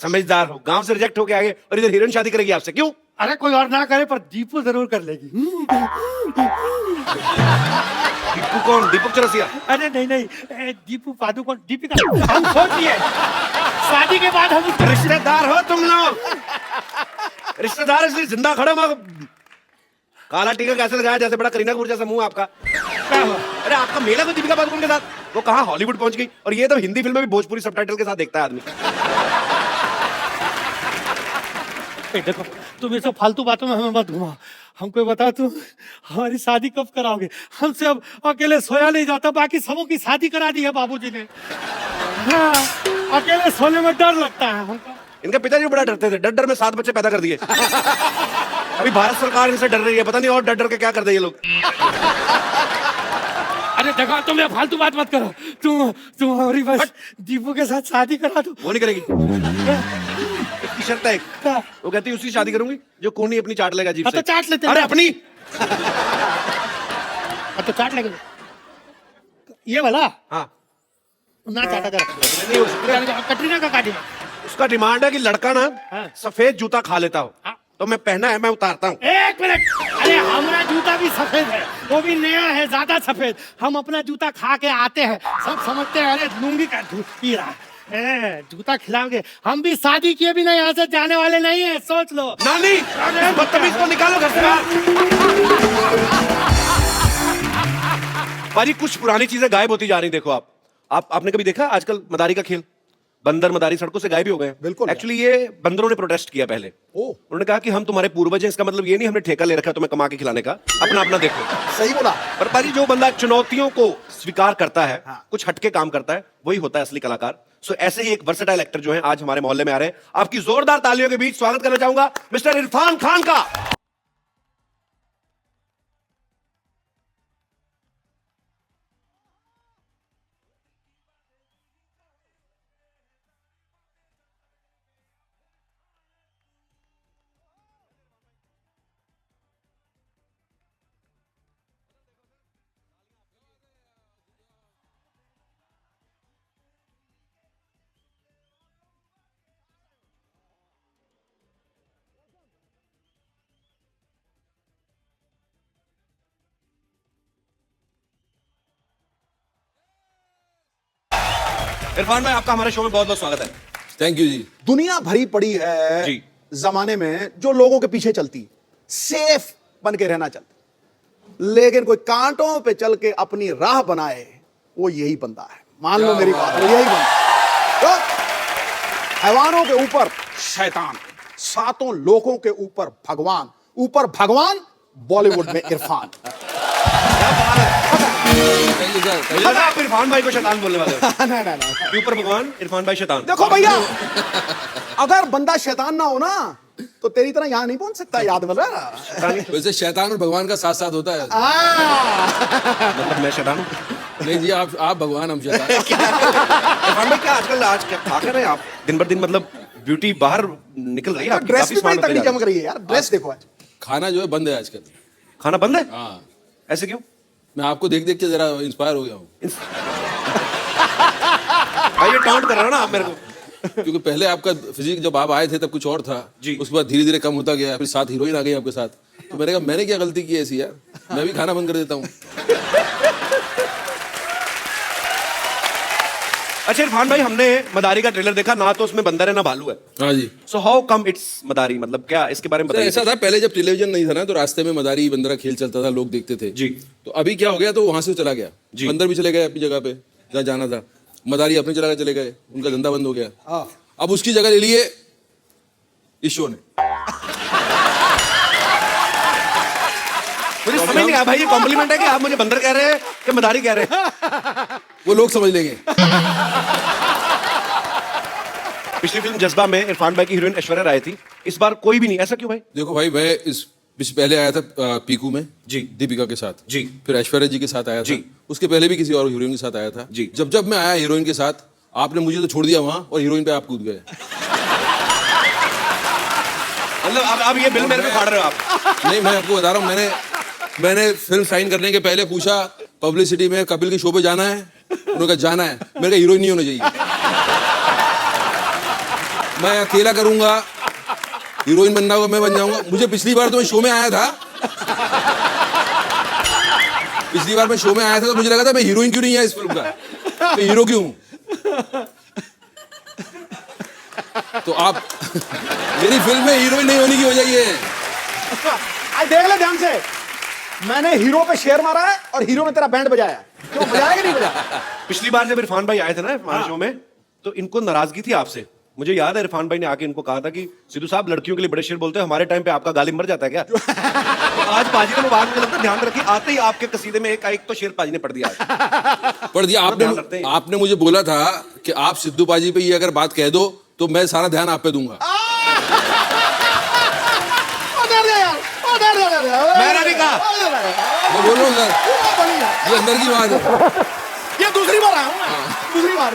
Speaker 1: समझदार हो, गांव से रिजेक्ट होके आ गए और इधर हीरोइन शादी करेगी आपसे, क्यों?
Speaker 8: अरे कोई और ना करे पर दीपू जरूर कर लेगी।
Speaker 1: दीपू कौन? दीपक चौरसिया?
Speaker 8: अरे नहीं दीपू पादुकोण, दीपिका। हम सोच लिए शादी के बाद हम
Speaker 1: रिश्तेदार हो तुम लोग। रिश्तेदार इसलिए जिंदा खड़े। काला टीका कैसे लगाया जैसे बड़ा करीना कपूर जैसा मुंह आपका।
Speaker 8: क्या हुआ?
Speaker 1: अरे आपका मेला तो दीपिका पादुकोण के साथ, वो कहाँ हॉलीवुड पहुंच गई। और ये तो हिंदी फिल्म में भी भोजपुरी सबटाइटल के साथ देखता है आदमी।
Speaker 8: देखो तुम ये सब फालतू बातों में हमें मत घुमाओ। हमको बता तुम हमारी शादी कब कराओगे? हमसे अब अकेले सोया नहीं जाता, बाकी सबों की शादी करा दी है बाबूजी ने। हाँ, अकेले सोने में डर लगता है हमको।
Speaker 1: इनके पिताजी बड़ा डरते थे, डर में 7 बच्चे पैदा कर दिए। अभी भारत सरकार इनसे डर रही है, पता नहीं और डर के क्या कर दे ये लोग।
Speaker 8: अरे देखो तुम ये फालतू बात मत करो। तुम हमारी बस दीपू के साथ शादी करा दो।
Speaker 1: वो नहीं करेगी। इसकी शर्त है एक, वो कहती है उसी शादी करूंगी जो कोनी अपनी चाट लेगा जीभ से।
Speaker 8: तो चाट लेते हैं।
Speaker 1: अरे अपनी।
Speaker 8: तो चाट लेगा ये वाला।
Speaker 1: हाँ
Speaker 8: ना चाटा कर।
Speaker 1: नहीं हो सकता।
Speaker 8: कटरीना का काटी।
Speaker 1: उसका डिमांड है कि लड़का ना
Speaker 8: हाँ।
Speaker 1: सफेद जूता खा लेता हो।
Speaker 8: हाँ।
Speaker 1: तो मैं पहना है, मैं उतारता हूँ।
Speaker 8: एक मिनट, अरे हमारा जूता भी सफेद है, वो भी नया है, ज्यादा सफेद। हम अपना जूता खा के आते हैं, सब समझते हैं अरे लूंगी का दूध पी रहा है। जूता खिलाओगे? हम भी शादी किए बिना यहाँ से जाने वाले नहीं है, सोच लो।
Speaker 1: नानी बदतमीज को निकालो घर से बाहर। भाजी कुछ पुरानी चीजें गायब होती जा रही, देखो आपने कभी देखा आजकल मदारी का खेल? बंदर मदारी सड़कों से गायब ही हो गए।
Speaker 9: बिल्कुल।
Speaker 1: एक्चुअली ये बंदरों ने प्रोटेस्ट किया पहले। उन्होंने कहा कि हम तुम्हारे पूर्वज हैं, इसका मतलब ये नहीं हमने ठेका ले रखा तुम्हें कमा के खिलाने का, अपना अपना देखो।
Speaker 9: सही बोला।
Speaker 1: पर भाजी जो बंदा चुनौतियों को स्वीकार करता है, कुछ हटके काम करता है, वही होता है असली कलाकार। सो ऐसे ही एक वर्सेटाइल एक्टर जो है आज हमारे मोहल्ले में आ रहे हैं। आपकी जोरदार तालियों के बीच स्वागत करना चाहूंगा मिस्टर इरफान खान का। इरफान भाई आपका हमारे शो में बहुत बहुत स्वागत है।
Speaker 2: थैंक यू जी।
Speaker 9: दुनिया भरी पड़ी है
Speaker 1: जी।
Speaker 9: जमाने में जो लोगों के पीछे चलती, सेफ बन के रहना चाहती, लेकिन कोई कांटों पे चल के अपनी राह बनाए, वो यही बंदा है। मान लो मेरी बात, वो यही बंदा है। तो हैवानों के ऊपर शैतान, सातों लोगों के ऊपर भगवान, बॉलीवुड में इरफान।
Speaker 2: Thank you sir.
Speaker 1: मुझे लगा आप इरफान भाई को शैतान बोलने वाले हो।
Speaker 9: नहीं।
Speaker 1: ऊपर भगवान, इरफान भाई शैतान।
Speaker 9: देखो भैया, अगर बंदा शैतान ना हो ना, तो तेरी तरह यहां नहीं पहुंच सकता। याद मिल रहा है?
Speaker 2: वैसे शैतान और भगवान का साथ साथ होता है।
Speaker 1: मतलब मैं शैतान हूँ?
Speaker 2: नहीं जी, आप भगवान, हम शैतान।
Speaker 1: इरफान भाई क्या आजकल क्या खा कर रहे हैं आप? दिन भर दिन मतलब ब्यूटी बाहर निकल रही है आपकी,
Speaker 9: ड्रेस
Speaker 1: काफी
Speaker 9: भी बड़ी
Speaker 1: smart होते
Speaker 9: तगड़ी
Speaker 1: जा रहे
Speaker 9: चमक रही है यार। ड्रेस देखो आज।
Speaker 2: खाना जो है बंद है आजकल।
Speaker 1: हैं। खाना बंद है?
Speaker 2: हाँ,
Speaker 1: ऐसे क्यों?
Speaker 2: मैं आपको देख देख के जरा इंस्पायर हो गया हूँ।
Speaker 1: भाई ये टॉन्ट कर रहे हो ना आप मेरे को।
Speaker 2: क्योंकि पहले आपका फिजिक जब आप आए थे तब कुछ और था
Speaker 1: जी।
Speaker 2: उसके बाद धीरे धीरे कम होता गया, फिर साथ हीरोइन आ गई आपके साथ, तो मैंने कहा मैंने क्या गलती की ऐसी यार, मैं भी खाना बंद कर देता हूँ।
Speaker 1: अच्छा इरफान भाई, हमने मदारी का ट्रेलर देखा ना, तो उसमें बंदर है ना भालू है।
Speaker 2: हाँ जी।
Speaker 1: सो हाउ कम इट्स मदारी, मतलब क्या इसके बारे में
Speaker 2: तो
Speaker 1: बताइए।
Speaker 2: ऐसा था, पहले जब टेलीविजन नहीं था ना, तो रास्ते में मदारी बंदरा खेल चलता था, लोग देखते थे
Speaker 1: जी।
Speaker 2: तो अभी क्या हो गया, तो वहां से चला गया
Speaker 1: जी।
Speaker 2: बंदर भी चले गए अपनी जगह पे जहाँ जाना था, मदारी अपनी जगह चले गए, उनका धंधा बंद हो गया। अब उसकी जगह ले लिए इस शो ने।
Speaker 1: मुझे समझ नहीं आया भाई, ये कॉम्प्लीमेंट है कि आप मुझे बंदर कह रहे हैं कि मदारी कह रहे हैं?
Speaker 2: वो लोग समझ लेंगे।
Speaker 1: पिछली फिल्म जज्बा में इरफान भाई की हीरोइन ऐश्वर्या राय थी, इस बार कोई भी नहीं, ऐसा क्यों भाई?
Speaker 2: देखो भाई, मैं इस पहले आया था पीकू में
Speaker 1: जी।
Speaker 2: दीपिका के साथ
Speaker 1: जी।
Speaker 2: फिर ऐश्वर्या जी के साथ आया था
Speaker 1: जी।
Speaker 2: उसके पहले भी किसी और हीरोइन के साथ आया था
Speaker 1: जी।
Speaker 2: जब मैं आया हीरोइन के साथ, आपने मुझे तो छोड़ दिया वहां और हीरोइन पे आप कूद गए।
Speaker 1: मतलब अब ये बिल मेरे पे फाड़ रहे हो आप?
Speaker 2: नहीं, मैं आपको बता रहा हूँ, मैंने फिल्म साइन करने के पहले पूछा पब्लिसिटी में कपिल के शो पे जाना है, उन्होंने कहा जाना है, मेरे का हीरोइन नहीं होना चाहिए, मैं अकेला करूंगा, हीरोइन बनना होगा मैं बन जाऊंगा। मुझे पिछली बार तो मैं शो में आया था, तो मुझे लगा था मैं हीरोइन क्यों नहीं है इस फिल्म का, मैं हीरो क्यों हूं? तो आप मेरी फिल्म में हीरोइन नहीं होने की वजह ये है।
Speaker 9: आज देख ले ध्यान से, मैंने हीरो पे शेर मारा है और हीरो ने तेरा बैंड बजाया। क्यों बजाया कि नहीं बजाया?
Speaker 1: पिछली बार जब इरफान भाई आए थे ना हमारे शो में, तो इनको नाराजगी थी आपसे। मुझे याद है इरफान भाई ने आके इनको कहा था कि सिद्धू साहब लड़कियों के लिए बड़े शेर बोलते हैं, हमारे टाइम पे आपका गालिब मर जाता है क्या? तो आज पाजी का मुबारक, मुझे लगता है ध्यान रखिए, आते ही आपके कसीदे में एक तो शेर पाजी ने पढ़ दिया।
Speaker 2: पढ़ दिया
Speaker 1: ध्यान रखते हैं।
Speaker 2: आपने मुझे बोला था कि आप सिद्धू पाजी पे ये अगर बात कह दो तो मैं सारा ध्यान आप पे दूंगा।
Speaker 1: मैंने नहीं कहा।
Speaker 2: मैं बोल रहा हूँ सर, ये अंदर की बात है।
Speaker 9: ये दूसरी बार आया हूं मैं, दूसरी बार।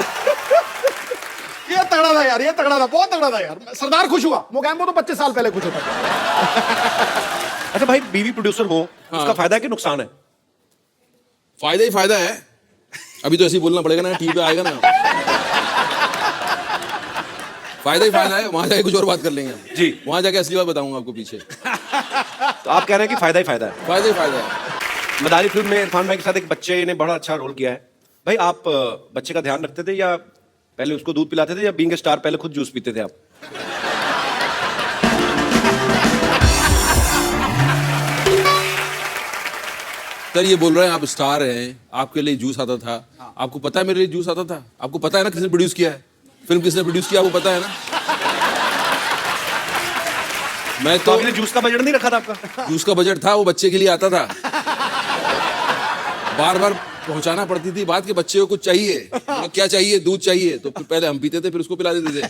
Speaker 9: ये तगड़ा था यार, ये तगड़ा था, बहुत तगड़ा था यार। सरदार खुश हुआ, मोगैम्बो तो 25 साल पहले खुश होता था।
Speaker 1: अच्छा भाई, बीवी प्रोड्यूसर हो उसका फायदा है कि नुकसान है?
Speaker 2: फायदा ही फायदा है। अभी तो ऐसे ही बोलना पड़ेगा ना, टीवी पे आएगा ना। फायदा ही फायदा है, वहां जाके कुछ और बात कर लेंगे हम।
Speaker 1: जी।
Speaker 2: वहां जाके असली बात बताऊंगा आपको पीछे।
Speaker 1: तो आप कह रहे हैं कि फायदा ही फायदा है?
Speaker 2: फायदा ही फायदा है।
Speaker 1: मदारी फिल्म में इरफान भाई के साथ एक बच्चे ने बड़ा अच्छा रोल किया है। भाई आप बच्चे का ध्यान रखते थे या पहले उसको दूध पिलाते थे, या बीइंग ए स्टार पहले खुद जूस पीते थे आप?
Speaker 2: सर ये बोल रहे हैं आप स्टार हैं, आपके लिए जूस आता था। आपको पता है मेरे लिए जूस आता था? आपको पता है ना किसने प्रोड्यूस किया है? फिल्म किसने प्रोड्यूस किया आपको पता है ना? मैं
Speaker 1: तो
Speaker 2: तो
Speaker 1: आपने जूस का बजट नहीं रखा था आपका?
Speaker 2: जूस का बजट था, वो बच्चे के लिए आता था। बार बार पहुंचाना पड़ती थी बात कि बच्चे को कुछ चाहिए। बोला, क्या चाहिए? दूध चाहिए। तो फिर पहले हम पीते थे, फिर उसको पिला देते थे।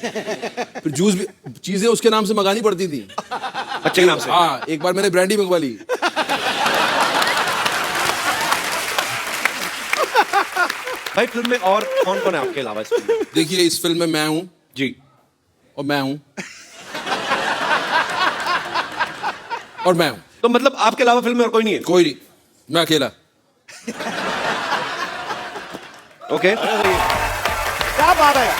Speaker 2: फिर जूस भी, चीजें उसके नाम से मंगानी पड़ती थी।
Speaker 1: बच्चे के नाम से?
Speaker 2: हाँ, एक बार मैंने ब्रांडी मंगवा ली।
Speaker 1: भाई फिल्म में और कौन कौन है आपके अलावा इस फिल्म में?
Speaker 2: देखिए इस फिल्म में मैं हूं
Speaker 1: जी,
Speaker 2: और मैं हूं और मैं हूं,
Speaker 1: तो मतलब आपके अलावा फिल्म में और कोई नहीं है?
Speaker 2: कोई नहीं, मैं अकेला।
Speaker 1: ओके,
Speaker 9: क्या बात है।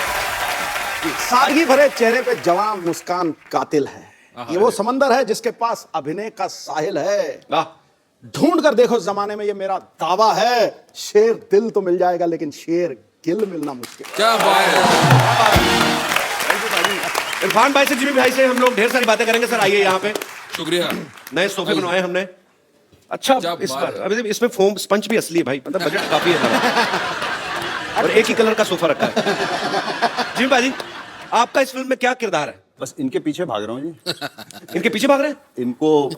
Speaker 9: सादगी भरे चेहरे पे जवान मुस्कान कातिल है। ये वो समंदर है जिसके पास अभिनय का साहिल है।
Speaker 1: वाह।
Speaker 9: ढूंढ कर देखो जमाने में, ये मेरा दावा है। शेर दिल तो मिल जाएगा लेकिन शेर गिल मिलना मुश्किल।
Speaker 2: क्या बात है।
Speaker 1: इरफान भाई से, जिमी भाई से हम लोग ढेर सारी बातें करेंगे। सर आइए यहाँ पे।
Speaker 2: शुक्रिया।
Speaker 1: नए सोफे बनवाए हमने। अच्छा,
Speaker 2: क्या
Speaker 1: इस
Speaker 2: बात
Speaker 1: बार
Speaker 2: है।
Speaker 1: अभी इसमें फोम स्पंज भी असली है भाई, मतलब बजट काफी है हमारा। और एक ही कलर का सोफा रखा है। जिमी भाई, आपका इस फिल्म में क्या किरदार है?
Speaker 10: बस इनके पीछे भाग रहा हूँ जी।
Speaker 1: इनके पीछे भाग रहे हैं?
Speaker 10: इनको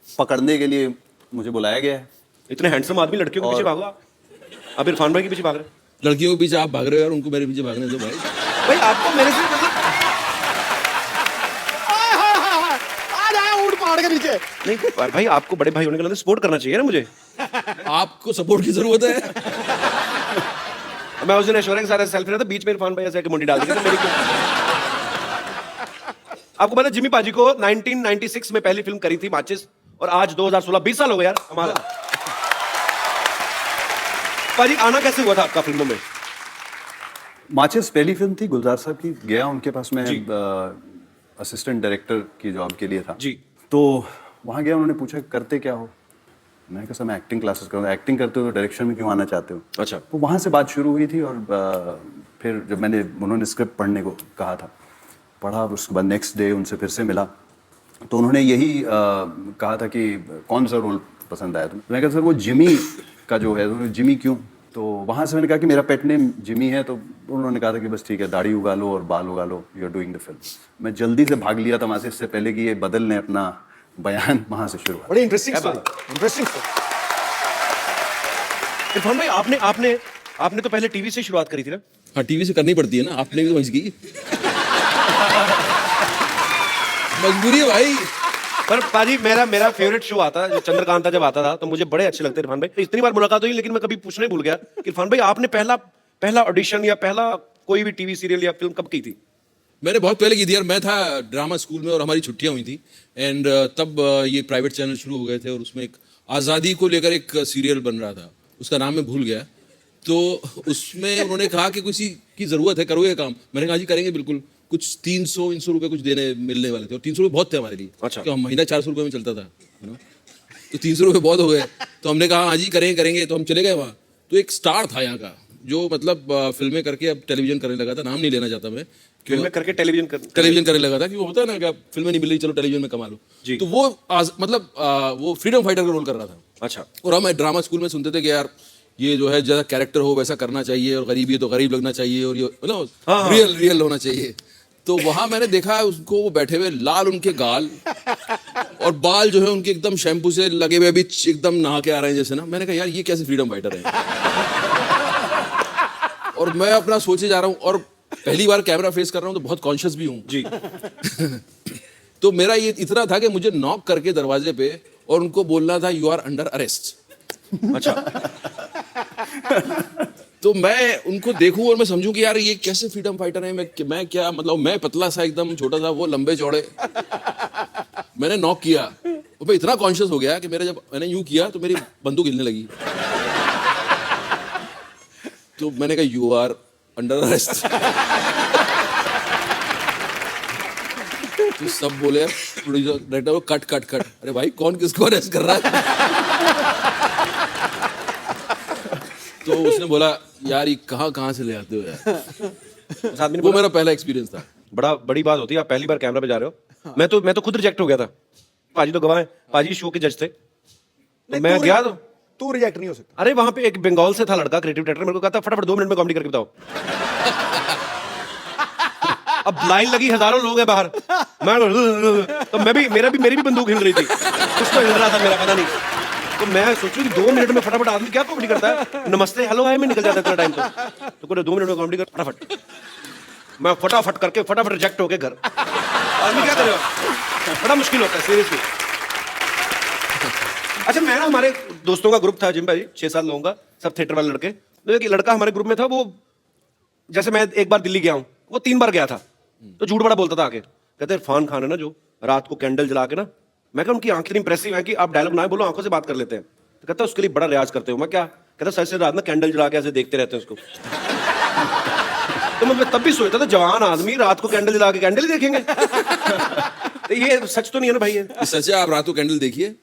Speaker 10: पकड़ने के लिए मुझे बुलाया गया है।
Speaker 1: इतने हैंडसम आदमी लड़कियों के पीछे भागो आप। अब इरफान भाई के पीछे भाग रहे हैं।
Speaker 2: लड़कियों के पीछे आप भाग रहे हो यार, उनको मेरे पीछे भागने दो भाई।
Speaker 1: भाई आपको मेरे से मतलब
Speaker 9: आ जाए ऊंट पहाड़ के नीचे।
Speaker 1: नहीं भाई, आपको बड़े भाई होने के नाते सपोर्ट करना चाहिए ना मुझे।
Speaker 2: आपको सपोर्ट की जरूरत है।
Speaker 1: मैं उस दिन ऐश्वर्या के साथ सेल्फी लेता था, बीच में इरफान भाई ऐसे आके मुंडी डाल दी। मेरी क्यों? आपको पता है जिमी पाजी को 1996 में पहली फिल्म करी थी माचिस, और आज 2016, 20 साल हो गए यार हमारा। पाजी आना कैसे हुआ था आपका फिल्मों में?
Speaker 10: माचिस पहली फिल्म थी गुलजार साहब की। गया उनके पास मैं असिस्टेंट डायरेक्टर की जॉब के लिए था
Speaker 1: जी।
Speaker 10: तो वहाँ गया, उन्होंने पूछा करते क्या हो। मैंने कहा सर मैं एक्टिंग क्लासेस करूँगा। एक्टिंग करते हो तो डायरेक्शन में क्यों आना चाहते हो?
Speaker 1: अच्छा।
Speaker 10: तो वहाँ से बात शुरू हुई थी। और फिर जब उन्होंने स्क्रिप्ट पढ़ने को कहा था, पढ़ा। उसके बाद नेक्स्ट डे उनसे फिर से मिला तो उन्होंने यही कहा था कि कौन सा रोल पसंद आया तुम्हें? मैंने कहा सर वो जिमी का जो है। उन्होंने जिमी क्यों? तो वहाँ से मैंने कहा कि मेरा पेट नेम जिमी है। तो उन्होंने कहा था कि बस ठीक है, दाढ़ी उगा लो और बाल उगा लो, you are doing the film. मैं जल्दी से भाग लिया था वहाँ से, इससे पहले कि ये बदल लें अपना बयान। वहाँ से शुरू।
Speaker 9: बड़ी interesting story, interesting story.
Speaker 1: Irfan भाई, आपने तो पहले टीवी से शुरुआत करी थी ना?
Speaker 2: हाँ, टीवी से करनी पड़ती है ना, आपने भी तो वहीं की। मजबूरी है भाई।
Speaker 1: पर पाजी मेरा फेवरेट शो आता जो चंद्रकांता जब आता था तो मुझे बड़े अच्छे लगते इरफान भाई। इतनी बार मुलाकात हुई लेकिन मैं कभी पूछने भूल गया कि इरफान भाई आपने पहला ऑडिशन या पहला कोई भी टीवी सीरियल या फिल्म कब की थी?
Speaker 2: मैंने बहुत पहले की थी यार। मैं था ड्रामा स्कूल में और हमारी छुट्टियां हुई थी एंड तब ये प्राइवेट चैनल शुरू हो गए थे और उसमें एक आज़ादी को लेकर एक सीरियल बन रहा था, उसका नाम मैं भूल गया। तो उसमें उन्होंने कहा कि किसी की ज़रूरत है, करोगे काम? मैंने कहा जी करेंगे बिल्कुल। कुछ 300 रुपए कुछ मिलने वाले थे और 300 रुपए बहुत थे हमारे लिए।
Speaker 1: अच्छा।
Speaker 2: तो महीना 400 रुपए में चलता था, तो 300 रुपए बहुत हो गए। तो हमने कहा हाँ जी करेंगे। तो हम चले गए वहाँ। तो एक स्टार था यहाँ का जो मतलब फिल्में करके अब टेलीविजन करने लगा था। नाम नहीं लेना चाहता मैं,
Speaker 1: फिल्में करके टेलीविजन
Speaker 2: करने लगा था कि वो होता है ना कि फिल्में नहीं मिल रही, चलो टेलीविजन में कमा लो
Speaker 1: जी।
Speaker 2: तो वो वो फ्रीडम फाइटर का रोल कर रहा था।
Speaker 1: अच्छा।
Speaker 2: और हम ड्रामा स्कूल में सुनते थे कि यार ये जो है जैसा कैरेक्टर हो वैसा करना चाहिए, और गरीबी है तो गरीब लगना चाहिए, और ये मतलब रियल होना चाहिए। तो वहां मैंने देखा है उसको, वो बैठे हुए, लाल उनके गाल और बाल जो है उनके एकदम शैम्पू से लगे हुए, अभी एकदम नहा के आ रहे हैं जैसे ना। मैंने कहा यार ये कैसे फ्रीडम फाइटर है। और मैं अपना सोचे जा रहा हूँ और पहली बार कैमरा फेस कर रहा हूँ तो बहुत कॉन्शियस भी हूँ
Speaker 1: जी।
Speaker 2: तो मेरा ये इतना था कि मुझे नॉक करके दरवाजे पे और उनको बोलना था यू आर अंडर अरेस्ट।
Speaker 1: अच्छा।
Speaker 2: तो मैं उनको देखूं और मैं समझूं कि यार ये कैसे फ्रीडम फाइटर है। मैं क्या मतलब, मैं पतला सा एकदम छोटा सा, वो लंबे चौड़े। मैंने नॉक किया और मैं इतना कॉन्शियस हो गया कि जब मैंने यूं किया तो मेरी बंदूक हिलने लगी। तो मैंने कहा यू आर अंडर अरेस्ट। तो सब बोले डायरेक्टर कट। अरे भाई कौन किसको अरेस्ट कर रहा है? तो उसने बोला यार ये कहाँ से ले आते हो यार। वो मेरा पहला एक्सपीरियंस था।
Speaker 1: बड़ी बात होती है, आप पहली बार कैमरा पे जा रहे हो। मैं तो खुद रिजेक्ट हो गया था। पाजी तो गवाह है, पाजी शो के जज थे। तो मैं गया तो
Speaker 9: तू रिजेक्ट नहीं हो सकता।
Speaker 1: अरे वहां पे एक बंगाल से था लड़का, क्रिएटिव डायरेक्टर, मेरे को कहता फटाफट 2 मिनट में कॉमेडी करके बताओ। अब लाइन लगी, हजारों लोग हैं बाहर, मैं तो मेरी भी बंदूक हिल रही थी, कुछ तो हिल रहा था मेरा, पता नहीं। तो मैं सोचूं कि 2 मिनट में फटाफट आदमी क्या कॉमेडी करता है, नमस्ते हेलो हाय में निकल जाता है इतना टाइम। तो पूरे 2 मिनट में कॉमेडी कर फटाफट, मैं फटाफट करके फटाफट रिजेक्ट होके घर। आदमी क्या करेगा, बड़ा मुश्किल होता है सीरियसली। अच्छा, मैं ना, हमारे दोस्तों का ग्रुप था जिम भाई, 6-7 लोगों का, सब थिएटर वाले लड़के। तो एक लड़का हमारे ग्रुप में था, वो जैसे मैं एक बार दिल्ली गया हूँ, वो 3 बार गया था, तो झूठ बड़ा बोलता था आके। कहते इरफान खान है ना जो रात को कैंडल जला के ना, मैं कहा उनकी आंखें इतनी इंप्रेसिव है कि आप डायलॉग ना बोलो, आंखों से बात कर लेते हैं। तो कहता उसके लिए बड़ा रियाज करते हो। मैं क्या कहता, सर से रात में कैंडल जला के ऐसे देखते रहते हैं उसको। तो मैं तब भी सोचता था, जवान आदमी रात को कैंडल जला के कैंडल ही देखेंगे। तो ये सच तो नहीं है ना भाई? ये
Speaker 2: सच है, आप रात को कैंडल देखिए।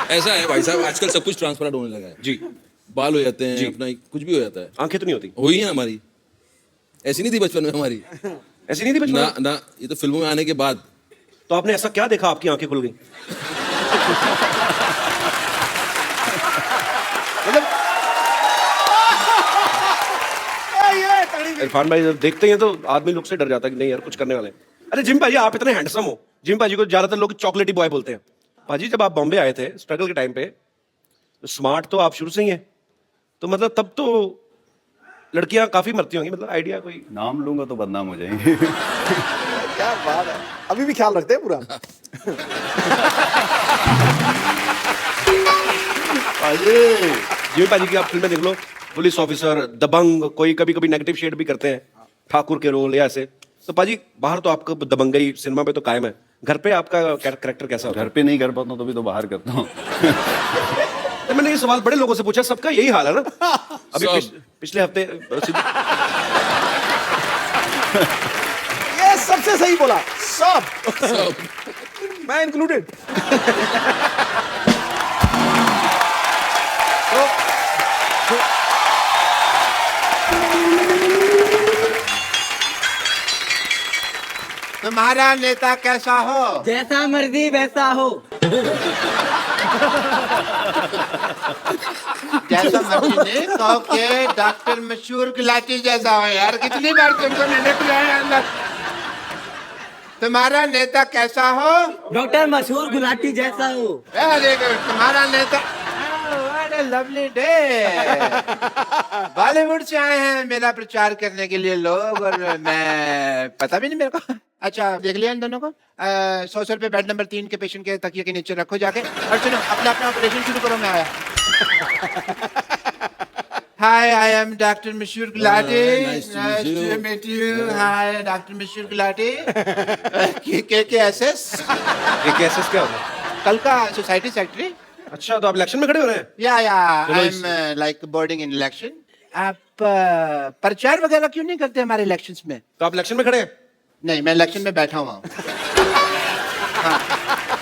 Speaker 2: ऐसा है भाई साहब, आजकल सब कुछ ट्रांसपेरेंट होने लगा है
Speaker 1: जी।
Speaker 2: बाल हो जाते हैं, अपना कुछ भी हो जाता है,
Speaker 1: आंखें तो नहीं होती।
Speaker 2: हुई है हमारी, ऐसी नहीं थी बचपन में हमारी,
Speaker 1: ऐसी नहीं थी बचपन
Speaker 2: ना
Speaker 1: में?
Speaker 2: ना, ये तो फिल्मों में आने के बाद।
Speaker 1: तो आपने ऐसा क्या देखा आपकी आंखें खुल गई? मतलब इरफान भाई जब देखते हैं तो आदमी लोग से डर जाता है कि नहीं यार कुछ करने वाले हैं। अरे जिम भाई आप इतने हैंडसम हो, जिम भाजी को ज्यादातर लोग चॉकलेटी बॉय बोलते हैं। भाजी जब आप बॉम्बे आए थे स्ट्रगल के टाइम पे, तो स्मार्ट तो आप शुरू से ही हैं, तो मतलब तब तो लड़कियां काफी मरती होंगी, मतलब आइडिया कोई?
Speaker 10: नाम लूंगा तो बदनाम हो जाएंगे।
Speaker 9: क्या बात है, अभी भी ख्याल रखते हैं पूरा।
Speaker 1: जिम भाजी की आप फिल्में देख लो, पुलिस ऑफिसर, दबंग, कोई कभी कभी नेगेटिव शेड भी करते हैं, ठाकुर के रोल या ऐसे। तो पाजी बाहर तो आपका दबंगई सिनेमा पे तो कायम है, घर पे आपका कैरेक्टर कैसा होता है?
Speaker 10: घर पे नहीं कर पाता हूँ तो भी तो बाहर करता हूँ।
Speaker 1: तो मैंने ये सवाल बड़े लोगों से पूछा, सबका यही हाल है ना। अभी पिछले हफ्ते
Speaker 9: ये सबसे सही बोला, सब मैं इंक्लूडेड।
Speaker 5: तुम्हारा नेता कैसा हो?
Speaker 11: जैसा मर्जी वैसा हो।
Speaker 5: जैसा मर्जी नहीं, कहो के डॉक्टर मशहूर गुलाटी जैसा हो। यार कितनी बार तुमको मैंने बुलाया अंदर। तुम्हारा नेता कैसा हो?
Speaker 11: डॉक्टर मशहूर गुलाटी जैसा हो।
Speaker 5: Very good. तुम्हारा नेता, लवली डे। बॉलीवुड से आए हैं मेरा प्रचार करने के लिए लोग, और मैं पता भी नहीं मेरे को। अच्छा देख लिया इन दोनों को। 100 रुपए बेड नंबर 3 के पेशेंट के तकिए के नीचे रखो जाके, और सुनो अपना अपना ऑपरेशन शुरू करो। मैं आया। हाय, आई एम डॉक्टर मशहूर Gulati.
Speaker 2: Nice to meet you.
Speaker 5: Hi doctor मशहूर गुलाटी। KKSS
Speaker 1: क्या होता है?
Speaker 5: कल का सोसाइटी सेक्रेटरी।
Speaker 1: अच्छा, तो आप इलेक्शन में खड़े हो रहे हैं?
Speaker 5: या I am like boarding in election. आप प्रचार वगैरह क्यों नहीं करते हमारे इलेक्शंस में?
Speaker 1: तो आप इलेक्शन में खड़े हैं?
Speaker 5: नहीं, मैं इलेक्शन में बैठा हुआ हूँ। हाँ,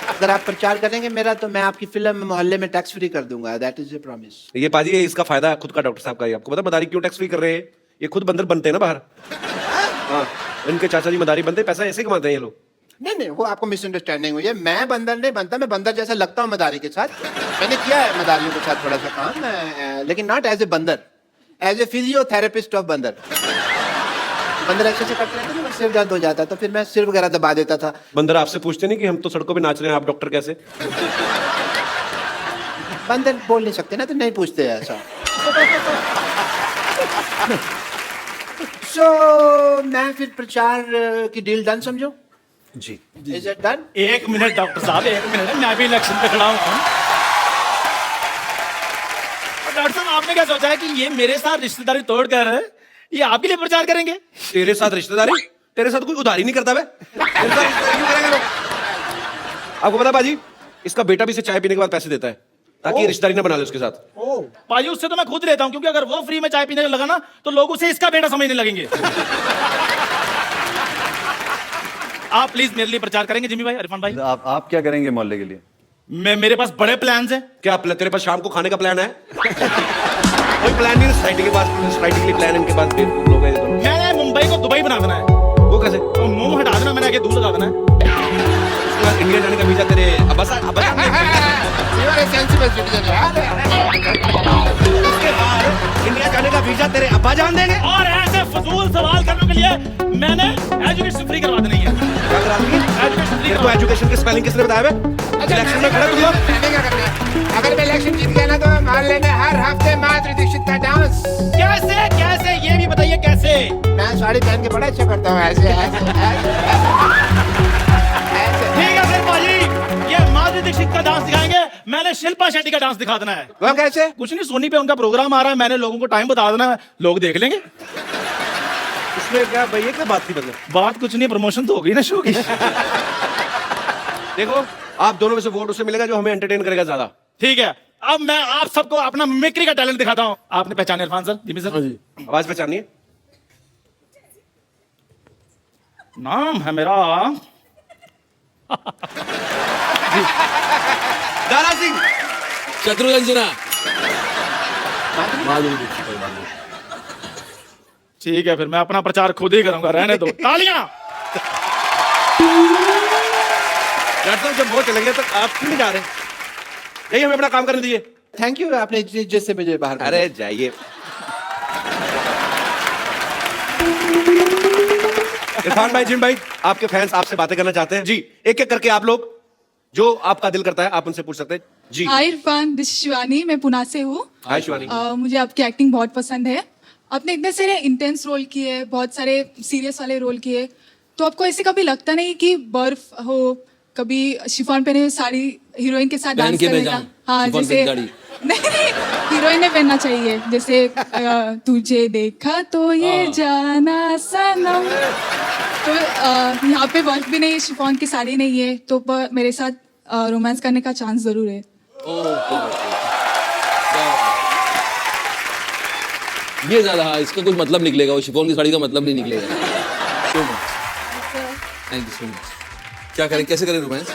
Speaker 5: अगर आप प्रचार करेंगे मेरा, तो मैं आपकी फिल्म मोहल्ले में टैक्स फ्री कर दूंगा। That is a promise.
Speaker 1: ये पाजी इसका फायदा खुद का डॉक्टर साहब का ही। आपको पता मदारी क्यों टैक्स फ्री कर रहे हैं? ये खुद बंदर बनते हैं ना बाहर। हाँ, इनके चाचा जी मदारी बनते, पैसा ऐसे ही कमाते हैं ये लोग।
Speaker 5: नहीं, वो आपको मिसअंडरस्टैंडिंग हुई है। मैं बंदर नहीं बनता, मैं बंदर जैसा लगता हूँ मदारी के साथ। मैंने किया है मदारियों के साथ थोड़ा सा काम, लेकिन नॉट एज ए बंदर, एज ए फिजियोथेरेपिस्ट ऑफ बंदर। बंदर ऐसे करते रहते थे, सिर दर्द हो जाता, तो फिर मैं सिर वगैरह दबा देता था।
Speaker 1: बंदर आपसे पूछते नहीं कि हम तो सड़कों पे नाच रहे हैं, आप डॉक्टर कैसे?
Speaker 5: बंदर बोल नहीं सकते ना, तो नहीं पूछते ऐसा। मैं फिर प्रचार की डील डन समझो?
Speaker 1: जी।
Speaker 5: Is it done?
Speaker 8: 1 minute doctor साहब, 1 मिनट, मैं भी इलेक्शन पे खड़ा हूँ। डॉक्टर साहब आपने क्या सोचा है कि ये मेरे साथ रिश्तेदारी तोड़ कर ये आपके लिए प्रचार करेंगे?
Speaker 1: तेरे साथ रिश्तेदारी? तेरे साथ कोई उधारी नहीं करता। आपको पता बाजी, इसका बेटा भी इसे चाय पीने के बाद पैसे देता है ताकि रिश्तेदारी ना बना ले उसके साथ।
Speaker 8: भाई उससे तो मैं खुद लेता हूँ, क्योंकि अगर वो फ्री में चाय पीने लगा ना, तो लोग उसे इसका बेटा समझने लगेंगे। आप प्लीज मेरे लिए प्रचार करेंगे जिमी भाई, इरफान भाई?
Speaker 10: आप क्या करेंगे मोहल्ले के लिए?
Speaker 8: मेरे पास बड़े प्लान्स हैं।
Speaker 1: क्या तेरे पास शाम को खाने का प्लान है? कोई प्लान नहीं। सोसाइटी के पास, सोसाइटी के लिए प्लान इनके पास लोग हैं।
Speaker 8: मैंने मुंबई को दुबई बना देना है।
Speaker 1: वो कैसे?
Speaker 8: तो मुंह हटा देना, मैंने आगे दूर लगा देना है।
Speaker 1: इंडिया जाने का वीजा तेरे अब्बा उसके बाद इंडिया जाने का वीजा तेरे अब्बा जान देंगे।
Speaker 8: और ऐसे फजूल सवाल करने के लिए मैंने एजुकेशन फ्री करवा देनी है।
Speaker 1: क्या करा दी?
Speaker 8: एजुकेशन फ्री
Speaker 1: तेरे को एजुकेशन की स्पेलिंग किसने बताया बे? इलेक्शन में खड़े तुम लोग।
Speaker 5: मैंने क्या करना है? अगर मैं इलेक्शन जीत गया ना तो मैं मोहल्ले में हर हफ्ते माधुरी दीक्षित का डांस।
Speaker 8: कैसे कैसे ये भी बताइए कैसे?
Speaker 5: मैं साड़ी पहन के बड़ा अच्छा करता हूँ ऐसे ऐसे
Speaker 8: ठीक है फिर भाई, ये माधुरी दीक्षित का डांस दिखाएंगे, मैंने शिल्पा शेट्टी का डांस दिखा देना है।
Speaker 5: वो कैसे?
Speaker 8: कुछ नहीं, सोनी पे उनका प्रोग्राम आ रहा है, मैंने लोगों को टाइम बता देना है, लोग देख लेंगे।
Speaker 1: इसमें क्या भाई, ये क्या बात थी मतलब?
Speaker 8: बात कुछ नहीं, प्रमोशन तो हो गई ना शो की।
Speaker 1: देखो आप दोनों में से वोट उसे मिलेगा जो हमें एंटरटेन करेगा ज्यादा।
Speaker 8: ठीक है, अब मैं आप सबको अपना मिमिक्री का टैलेंट दिखाता हूँ। आपने पहचाने इरफान सर? Jimmy sir?
Speaker 1: आवाज पहचानिए।
Speaker 8: नाम है मेरा
Speaker 1: दारा सिंह।
Speaker 2: शत्रुघ्न सिन्हा।
Speaker 8: ठीक है, फिर मैं अपना प्रचार खुद ही करूंगा, रहने दो। तालियां।
Speaker 1: डॉक्टर साहब जब वो चलेंगे तो आप क्यों नहीं जा रहे? यही हमें अपना काम करने दीजिए।
Speaker 5: थैंक यू आपने जिससे मुझे बाहर भेजा।
Speaker 1: अरे जाइए। इरफान भाई, जिन भाई, आपके फैंस आपसे बातें करना चाहते हैं। जी, एक एक करके आप लोग जो आपका दिल करता है आप उनसे पूछ सकते हैं। जी।
Speaker 12: हाय इरफान, दिस शिवानी, मैं पुणे से हूँ।
Speaker 1: हाय शिवानी।
Speaker 12: मुझे आपकी एक्टिंग बहुत पसंद है। आपने इतने सारे इंटेंस रोल किए, बहुत सारे सीरियस वाले रोल किए, तो आपको ऐसे कभी लगता नहीं कि बर्फ हो, कभी शिफॉन पहने साड़ी हीरोइन के साथ डांस करने का? हाँ, जैसे नहीं, हीरोइन ने पहनना चाहिए, जैसे तुझे देखा तो ये जाना सनम। तो यहाँ पे बर्फ भी नहीं, शिफॉन की साड़ी नहीं है, तो मेरे साथ रोमांस करने का चांस जरूर है।
Speaker 2: ये ज्यादा, हाँ, इसका कुछ मतलब निकलेगा, वो शिफॉन की साड़ी का मतलब नहीं निकलेगा। Thank you so much. क्या करें, कैसे करें रोमांस?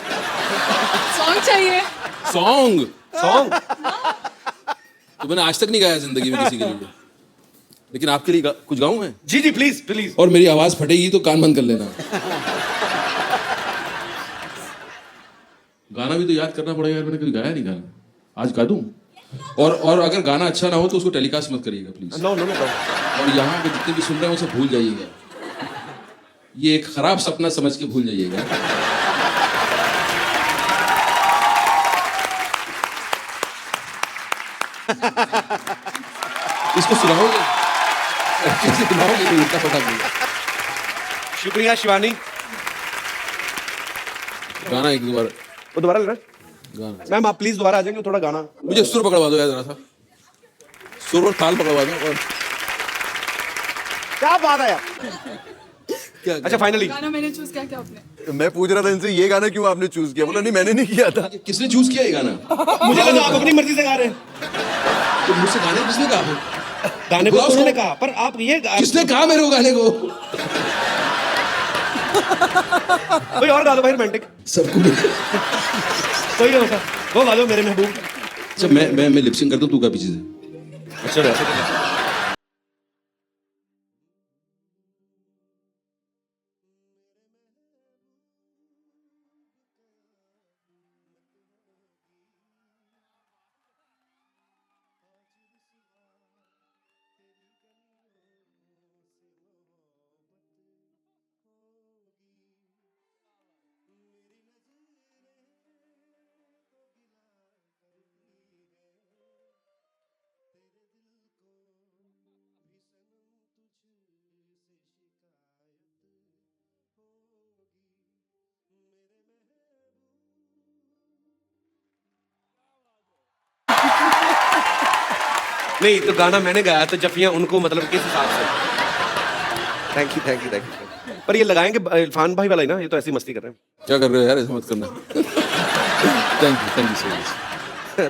Speaker 12: सॉन्ग चाहिए।
Speaker 2: सॉन्ग? सॉन्ग तो मैंने आज तक नहीं गाया जिंदगी में किसी के लिए, लेकिन आपके लिए कुछ गाऊं मैं?
Speaker 1: जी जी प्लीज प्लीज।
Speaker 2: और मेरी आवाज फटेगी तो कान बंद कर लेना। गाना भी तो याद करना पड़ेगा, मैंने कभी गाया नहीं गाना, आज गा दूं। और अगर गाना अच्छा ना हो तो उसको टेलीकास्ट मत करिएगा प्लीज।
Speaker 1: No no no.
Speaker 2: और यहाँ पे जितने भी सुन रहे हैं उसे भूल जाइएगा, ये एक खराब सपना समझ के भूल जाइएगा। इसको सुनाओगे? कैसे सुनाओगे तो इतना पता नहीं।
Speaker 1: शुक्रिया शिवानी।
Speaker 2: गाना एक बार
Speaker 1: वो दोबारा लेना
Speaker 2: गाना।
Speaker 1: मैम आप प्लीज दोबारा आ जाएंगे, थोड़ा गाना।
Speaker 2: मुझे सुर पकड़वा दो यार जरा सा, सुर और ताल पकड़वा दो। और
Speaker 1: क्या बात है यार।
Speaker 2: क्या
Speaker 1: अच्छा फाइनली
Speaker 12: गाना मैंने चूज किया, क्या आपने?
Speaker 4: मैं पूछ रहा था इनसे ये गाना क्यों आपने चूज किया, बोला नहीं मैंने नहीं किया था।
Speaker 2: किसने चूज किया ये गाना?
Speaker 1: मुझे लगा आप अपनी मर्जी से गा रहे हैं।
Speaker 2: तो मुझसे गाने किसने कहा?
Speaker 1: गाने को उन्होंने कहा, पर आप ये
Speaker 2: किसने कहा मेरे को गाने को?
Speaker 1: कोई और गा दो भाई, रोमांटिक।
Speaker 2: सबको
Speaker 1: कोई नहीं होता, वो गा दो मेरे महबूब।
Speaker 2: अच्छा मैं लिपसिंग करता हूँ, तू का पीछे से।
Speaker 1: अच्छा वैसे नहीं तो गाना मैंने गाया तो जफियां उनको, मतलब किस हिसाब से? Thank you thank you thank you. पर ये लगाएंगे इरफान भाई वाला ही ना, ये तो ऐसी मस्ती कर रहे हैं।
Speaker 2: क्या कर रहे हो यार, ऐसा मत करना। Thank you so much.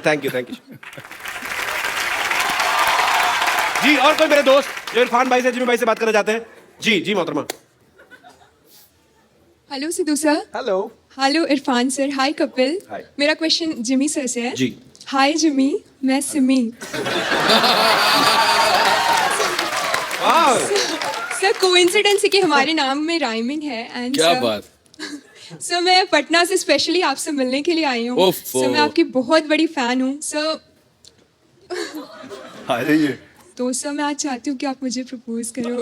Speaker 1: Thank you जी। और कोई मेरे दोस्त जो इरफान भाई से, जिमी भाई से बात करना चाहते हैं? जी जी मोहतरमा।
Speaker 12: Hello Sidhu sir.
Speaker 1: Hello.
Speaker 12: Hello Irfan sir. Hi Kapil.
Speaker 1: Hi.
Speaker 12: मेरा क्वेश्चन जिमी सर से है।
Speaker 1: जी।
Speaker 12: हाय जिमी, मैं सिमी। सर कोइंसिडेंस है कि हमारे नाम में राइमिंग है एंड
Speaker 2: क्या बात।
Speaker 12: सर मैं पटना से स्पेशली आपसे मिलने के लिए आई हूँ
Speaker 2: ओफो।
Speaker 12: सर मैं आपकी बहुत बड़ी फैन हूँ सर।
Speaker 10: आ जाइए।
Speaker 12: तो सर मैं आज चाहती हूँ कि आप मुझे प्रपोज करो।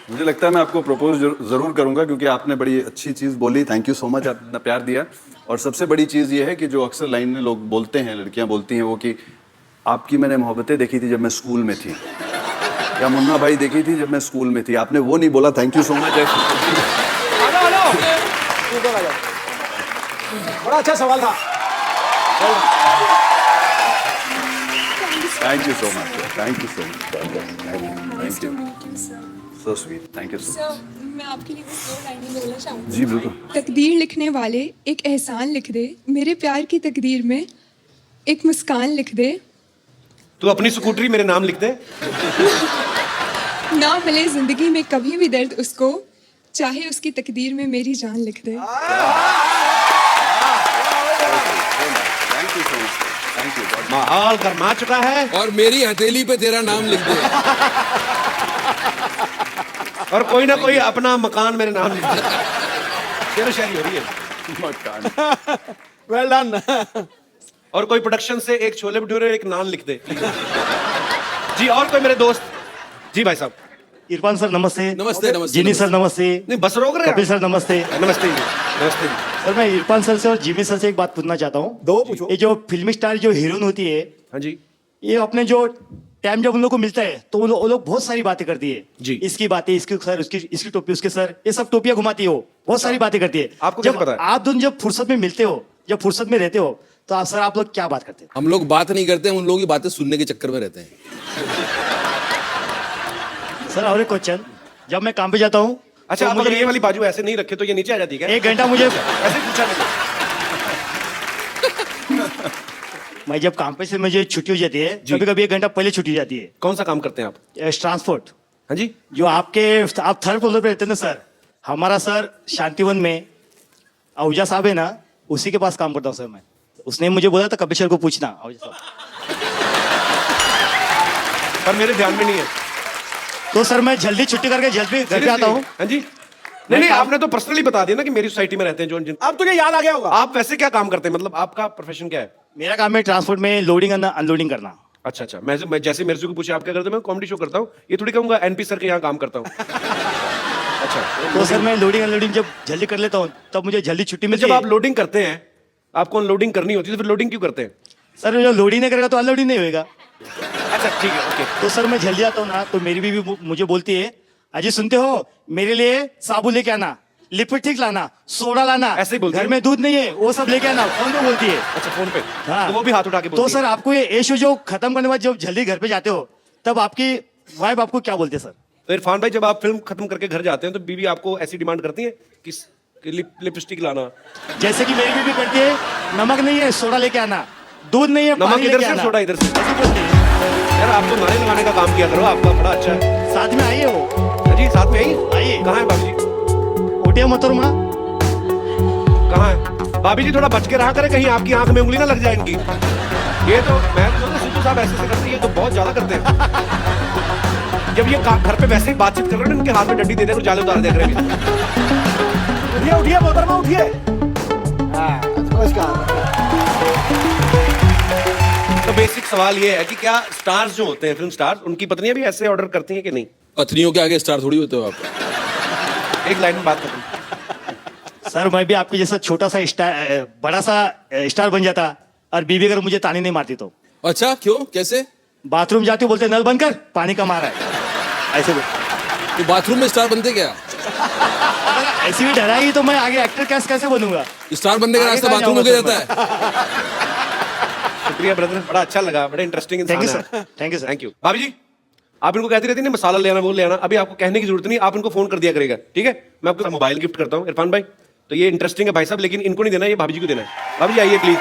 Speaker 10: मुझे लगता है मैं आपको प्रपोज जरूर करूंगा, क्योंकि आपने बड़ी अच्छी चीज़ बोली। थैंक यू सो मच, आपने इतना प्यार दिया। और सबसे बड़ी चीज़ ये है कि जो अक्सर लाइन में लोग बोलते हैं, लड़कियां बोलती हैं, वो कि आपकी मैंने मोहब्बतें देखी थी जब मैं स्कूल में थी, या मुन्ना भाई देखी थी जब मैं स्कूल में थी। आपने वो नहीं बोला। Thank you so much.
Speaker 9: बड़ा अच्छा सवाल था।
Speaker 10: Thank you so much. Thank you so much. Thank you. So sweet. Thank you so much.
Speaker 12: मैं आपके लिए बस 2 लाइनें बोलना चाहूँगी।
Speaker 10: जी बिल्कुल।
Speaker 12: तकदीर लिखने वाले एक एहसान लिख दे, मेरे प्यार की तकदीर में एक मुस्कान लिख दे।
Speaker 1: तू अपनी स्कूटरी मेरे नाम लिख दे।
Speaker 12: ना मिले जिंदगी में कभी भी दर्द उसको, चाहे उसकी तकदीर में मेरी जान लिख दे।
Speaker 10: Thank you so much. Thank you.
Speaker 1: माहौल गरमा चुका है।
Speaker 2: और मेरी हथेली पे तेरा नाम लिख दे।
Speaker 1: और कोई ना कोई अपना मकान मेरे नाम लिख दे। शेर शायरी हो रही है।
Speaker 9: Well done.
Speaker 1: और कोई प्रोडक्शन से एक छोले भटूरे एक नान लिख दे। जी और कोई मेरे दोस्त। जी भाई साहब।
Speaker 7: इरफान सर नमस्ते।
Speaker 2: नमस्ते नमस्ते।
Speaker 7: जिनी सर नमस्ते।
Speaker 1: नहीं बस रोक रहे हैं
Speaker 7: कपिल सर नमस्ते।
Speaker 1: नमस्ते जी, नमस्ते जी।
Speaker 7: सर मैं इरफान सर से और जिमी सर से एक बात पूछना चाहता हूँ।
Speaker 9: दो पूछो।
Speaker 7: ये जो फिल्मी स्टार जो हीरोइन होती है,
Speaker 1: हाँ जी।
Speaker 7: ये अपने जो टाइम जब उन लोग को मिलता है तो वो लोग बहुत सारी बातें करती है
Speaker 1: जी।
Speaker 7: इसकी बातें, इसकी सर, इसकी टोपी, उसके सर, ये सब टोपियां घुमाती है, वो बहुत सारी बातें करती है।
Speaker 1: आपको कैसे
Speaker 7: जब
Speaker 1: पता है?
Speaker 7: आप दोनों जब फुर्सत में मिलते हो, जब फुर्सत में रहते हो, तो आप सर आप लोग क्या बात करते हैं?
Speaker 2: हम लोग बात नहीं करते, उन लोगों की बातें सुनने के चक्कर में रहते हैं।
Speaker 7: सर और एक क्वेश्चन, जब मैं काम पे जाता हूँ
Speaker 1: अच्छा
Speaker 7: तो
Speaker 1: आप अगर
Speaker 7: मुझे
Speaker 1: ये वाली बाजू ऐसे नहीं रखे तो ये नीचे आ जाती है क्या?
Speaker 7: 1 घंटा मुझे
Speaker 1: ऐसे पूछा नहीं।
Speaker 7: मैं जब काम पे से मुझे छुट्टी हो जाती है, कभी कभी 1 घंटा पहले छुट्टी हो जाती है।
Speaker 1: कौन सा काम करते हैं आप?
Speaker 7: ट्रांसपोर्ट।
Speaker 1: हाँ जी।
Speaker 7: जो आप 3rd फ्लोर पे रहते हैं ना सर, हमारा सर शांतिवन में आहूजा साहब है ना, उसी के पास काम करता हूँ सर मैं। उसने मुझे बोला था कपिल सर को पूछना आहूजा साहब,
Speaker 1: पर मेरे ध्यान में नहीं है।
Speaker 7: तो सर मैं जल्दी छुट्टी करके जल्दी घर पे आता हूँ।
Speaker 1: हाँ जी। नहीं आपने तो पर्सनली बता दिया ना कि मेरी सोसाइटी में रहते हैं जो जिन।
Speaker 9: अब तुझे याद आ गया होगा।
Speaker 1: आप वैसे क्या काम करते हैं, मतलब आपका प्रोफेशन क्या है?
Speaker 7: मेरा काम है ट्रांसपोर्ट में लोडिंग अनलोडिंग करना।
Speaker 1: अच्छा मैं जैसे मेरे से को पूछे आप क्या करते हैं, मैं कॉमेडी शो करता हूँ, ये थोड़ी कहूंगा एनपी सर के यहाँ काम करता हूँ। अच्छा
Speaker 7: तो सर मैं लोडिंग अनलोडिंग जब जल्दी कर लेता हूँ तब मुझे जल्दी छुट्टी मिलती
Speaker 1: जब
Speaker 7: है।
Speaker 1: आप लोडिंग करते हैं, आपको अनलोडिंग करनी होती है तो फिर लोडिंग क्यों करते हैं?
Speaker 7: सर जो लोडिंग नहीं करेगा तो अनलोडिंग नहीं होएगा।
Speaker 1: अच्छा ठीक है ओके।
Speaker 7: तो सर मैं जल्दी आता हूँ ना, तो मेरी बीवी मुझे बोलती है, अजय सुनते हो, मेरे लिए साबुन लेके आना, लिपस्टिक लाना, सोडा लाना,
Speaker 1: ऐसे ही बोलती
Speaker 7: घर
Speaker 1: है?
Speaker 7: में दूध नहीं है वो सब लेके आना, फोन पे बोलती है।
Speaker 1: अच्छा फोन पे।
Speaker 7: हाँ।
Speaker 1: तो वो भी हाथ उठा के
Speaker 7: तो
Speaker 1: बोलती
Speaker 7: सर आपको ये इशू जो खत्म करने के बाद जब जल्दी घर पे जाते हो, तब आपकी वाइफ आपको क्या बोलते हैं सर?
Speaker 1: तो इरफान भाई जब आप फिल्म खत्म करके घर जाते हैं तो बीवी आपको ऐसी डिमांड करती है कि लिपस्टिक लाना?
Speaker 7: जैसे कि मेरी बीवी करती है, नमक नहीं है सोडा लेके आना, दूध नहीं है
Speaker 1: नमक
Speaker 7: पानी
Speaker 1: इधर
Speaker 7: लेके
Speaker 1: से
Speaker 7: आना।
Speaker 1: सोडा इधर से।
Speaker 7: ऐसी बोलती है।
Speaker 1: यार आप तो नारे लगाने का काम किया करो, आपका बड़ा अच्छा है।
Speaker 7: साथ में आइए हो,
Speaker 1: जी साथ में आई
Speaker 7: आइए।
Speaker 1: कहाँ है भाभी जी?
Speaker 7: ओटिया मोहतरमा।
Speaker 1: कहाँ है भाभी जी? थोड़ा बच के रहा करे, कहीं आपकी आंख में उंगली ना लग जाए इनकी। ये तो मैं तो सिद्धू साहब ऐसे करते हैं, तो बहुत ज्यादा करते हैं। जब ये घर पे वैसे ही बातचीत कर रहे हैं, इनके हाथ में डंडी दे दे और जाले उतार देख रहे हैं।
Speaker 9: उठिए उठिए मोहतरमा उठिए। नमस्कार।
Speaker 1: तो बेसिक सवाल ये है कि क्या स्टार्स जो होते हैं, फिल्म स्टार्स, उनकी पत्नियां भी ऐसे ऑर्डर करती हैं कि नहीं?
Speaker 2: पत्नियों के आगे स्टार थोड़ी होते हो आप।
Speaker 1: एक लाइन में बात करूं।
Speaker 7: सर मैं भी आपके जैसा छोटा सा स्टार, बड़ा सा स्टार बन जाता, और बीवी अगर मुझे ताने नहीं मारती तो।
Speaker 2: अच्छा क्यों, कैसे?
Speaker 7: बाथरूम जाते हो बोलते नल बंद कर, पानी कम आ रहा है, ऐसे बोलते।
Speaker 2: तो बाथरूम में स्टार बनते क्या?
Speaker 7: अगर ऐसी भी डराई तो मैं आगे एक्टर कैसे बनूंगा?
Speaker 2: स्टार बनने का
Speaker 7: आगे
Speaker 2: रास्ता
Speaker 7: कहाँ
Speaker 2: बाथरूम में
Speaker 7: जाऊंगा
Speaker 2: जाता है।
Speaker 1: शुक्रिया ब्रदर, बड़ा अच्छा लगा, बड़े इंटरेस्टिंग इंसान
Speaker 7: थैंक यू
Speaker 1: है।
Speaker 7: Sir, thank you sir.
Speaker 1: Thank you. भाभी जी आप इनको कहती रहती ना मसाला ले आना, वो ले आना, अभी आपको कहने की जरूरत नहीं, आप इनको फोन कर दिया करेगा, ठीक है? मैं आपको मोबाइल गिफ्ट करता हूँ इरफान भाई। तो ये इंटरेस्टिंग है भाई साहब, लेकिन इनको नहीं देना, ये भाभी जी को देना है। भाभी जी आइए प्लीज।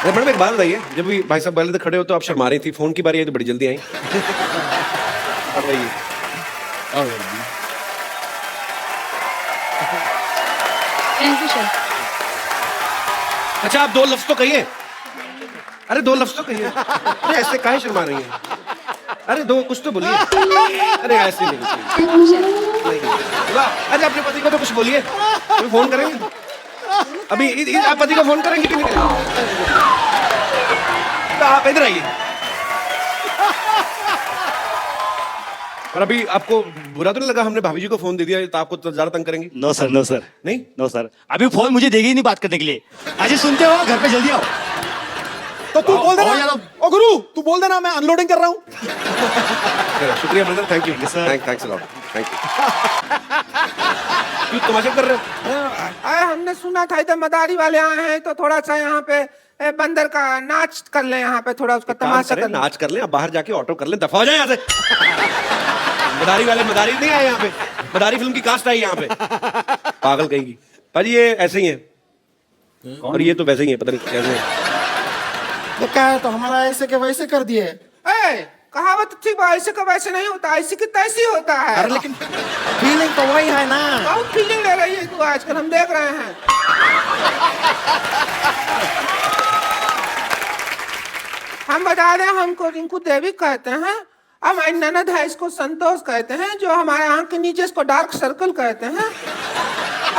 Speaker 1: अरे मैडम एक बात बताइए, जब भी भाई साहब पहले तो खड़े हो तो आप शर्मा रही थी, फोन की बारी आई तो बड़ी जल्दी आई। अब बताइए।
Speaker 6: Thank you sir.
Speaker 1: अच्छा आप 2 लफ्ज तो कहिए। अरे 2 लफ्ज तो कहिए। अरे ऐसे काहे शर्मा रही हैं? अरे 2 कुछ तो बोलिए। अरे ऐसे नहीं। अरे अपने पति को तो कुछ बोलिए। अभी फोन करेंगे अभी आप पति को फोन करेंगे कि नहीं करेंगे? तो आप इधर आइए। और अभी आपको बुरा तो नहीं लगा हमने भाभी जी को फोन दे दिया तो आपको तो ज्यादा तंग करेंगे?
Speaker 7: नो सर, नो सर,
Speaker 1: नहीं
Speaker 7: नो सर, अभी फोन मुझे देगी ही नहीं बात करने के लिए। आज ही सुनते हो, घर पे जल्दी आओ।
Speaker 9: तो तू बोल देना, ओ गुरु तू बोल देना मैं अनलोडिंग कर रहा हूँ।
Speaker 1: शुक्रिया brother, thank you sir, thanks a lot, thank you. क्यों तमाशा कर रहे हो?
Speaker 5: अरे हमने सुना था इधर मदारी वाले आए हैं तो थोड़ा सा यहाँ पे बंदर का नाच कर ले, यहाँ पे थोड़ा उसका तमाशा कर ले।
Speaker 1: नाच कर ले, आप बाहर जाके ऑटो कर ले, दफा हो जाए यहाँ से। मदारी वाले मदारी नहीं आए यहाँ पे, मदारी फिल्म की कास्ट आई यहाँ पे, पागल कहेगी। भाजी ये ऐसे ही है और ये तो वैसे ही है, पता नहीं कैसे है।
Speaker 5: तो क्या है, तो हमारा ऐसे के वैसे कर दिए। कहावत थी ऐसे का वैसे नहीं होता, ऐसे की तैसी होता है।
Speaker 11: अरे लेकिन फीलिंग तो वही है ना।
Speaker 5: बहुत फीलिंग ले रही है तू आजकल, हम देख रहे हैं। हम बता दें, हमको रिंकू देवी कहते हैं, हमारी ननद है इसको संतोष कहते हैं, जो हमारे आंख के नीचे इसको डार्क सर्कल कहते हैं,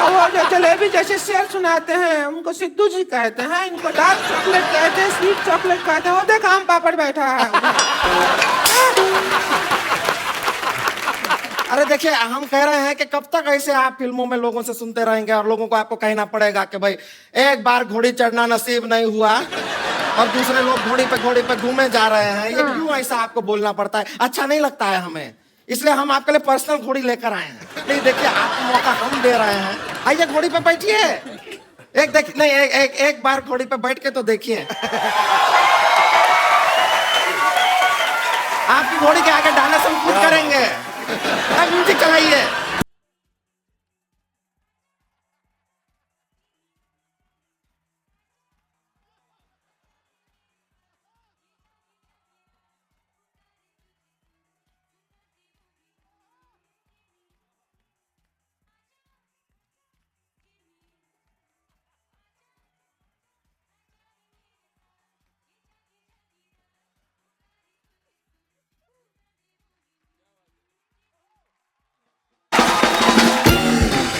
Speaker 5: और वो जो जलेबी जैसे शेर सुनाते हैं उनको सिद्धू जी कहते हैं, इनको डार्क चॉकलेट कहते हैं, स्वीट चॉकलेट कहते हैं। वो देखा आम पापड़ बैठा है।
Speaker 11: अरे देखिए, हम कह रहे हैं कि कब तक ऐसे आप फिल्मों में लोगों से सुनते रहेंगे और लोगों को आपको कहना पड़ेगा कि भाई एक बार घोड़ी चढ़ना नसीब नहीं हुआ और दूसरे लोग घोड़ी पे घूमे जा रहे हैं, ये क्यों ऐसा आपको बोलना पड़ता है? अच्छा नहीं लगता है हमें, इसलिए हम आपके लिए पर्सनल घोड़ी लेकर आए हैं। नहीं देखिए, आपको मौका हम दे रहे हैं, आइए घोड़ी पे बैठिए। एक बार घोड़ी पे बैठ के तो देखिए। आपकी घोड़ी के आगे डालने से हम खुद करेंगे। अब म्यूजिक चलाइए।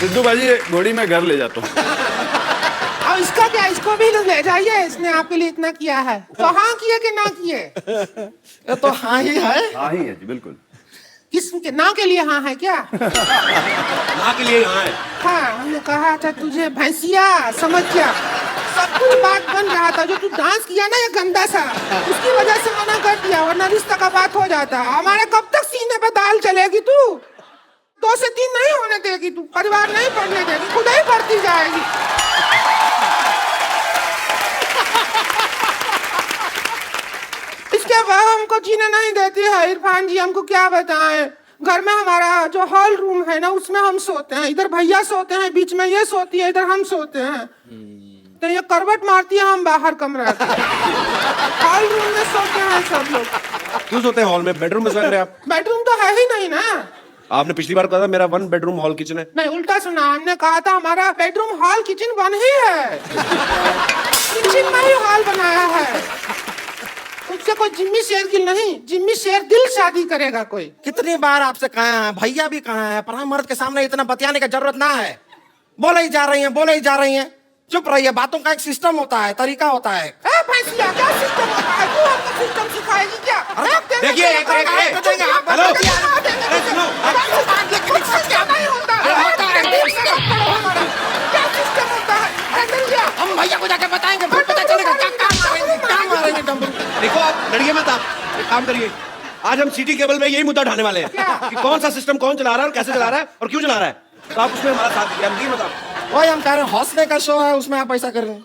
Speaker 4: सिद्धू भाजी घोड़ी में घर ले जाता हूँ।
Speaker 5: अब इसका क्या, इसको भी ले जाइए, इसने आपके लिए इतना किया है तो हाँ किए कि ना किए?
Speaker 11: ये तो हाँ ही है।
Speaker 10: हाँ ही है जी, बिल्कुल।
Speaker 5: किसके ना के लिए हाँ है क्या?
Speaker 1: ना के लिए हाँ है।
Speaker 5: हाँ, हमने कहा था तुझे भैंसिया, समझ क्या, सब कुछ बात बन रहा था। जो तू डांस किया ना ये गंदा सा, उसकी वजह से मना कर दिया, वरना रिश्ता का बात हो जाता। हमारे कब तक सीने पे दाल चलेगी तू? 2 से 3 नहीं होने देगी तू, परिवार नहीं पढ़ने देगी, खुद ही बढ़ती जाएगी। इसके बाद हमको जीने नहीं देती है इरफान जी, हमको क्या बताएं। घर में हमारा जो हॉल रूम है ना, उसमें हम सोते हैं, इधर भैया सोते हैं, बीच में ये सोती है, इधर हम सोते हैं। तो ये करवट मारती है, हम बाहर कमरा हॉल रूम में सोते हैं सब लोग।
Speaker 1: क्यों सोते हैं हॉल में? बेडरूम में सोते हैं आप?
Speaker 5: बेडरूम तो है ही नहीं ना।
Speaker 1: आपने पिछली बार कहा था मेरा 1 बेडरूम हॉल किचन है।
Speaker 5: नहीं, उल्टा सुना, हमने कहा था हमारा बेडरूम हॉल किचन 1 ही है। किचन में ही हॉल बनाया है। उससे कोई जिम्मी शेरगिल नहीं, जिम्मी शेरदिल शादी करेगा कोई।
Speaker 11: कितनी बार आपसे कहा है, भैया भी कहा है, पर मर्द के सामने इतना बतियाने की जरूरत ना है। बोले ही जा रही हैं। चुप रहिए, बातों का एक सिस्टम होता है, तरीका होता है।
Speaker 5: भैंसिया, क्या सिस्टम होता है? तू हमको सिस्टम सिखाएगी क्या?
Speaker 1: देखिए
Speaker 5: क्या नहीं होता है? क्या सिस्टम होता है?
Speaker 11: हम भैया को जाके बताएंगे, फिर पता चलेगा क्या मारेंगे डम्बरू।
Speaker 1: देखो आप लड़िए मत, आप एक काम करिए, आज हम सिटी केबल में यही मुद्दा उठाने वाले हैं कि कौन सा सिस्टम कौन चला रहा है और कैसे चला रहा है और क्यों चला रहा है। तो आप उसमें हमारा साथ दीजिए, हम नहीं बता।
Speaker 11: वही हम कह रहे हैं, हंसने का शो है, उसमें आप ऐसा कर रहे हैं।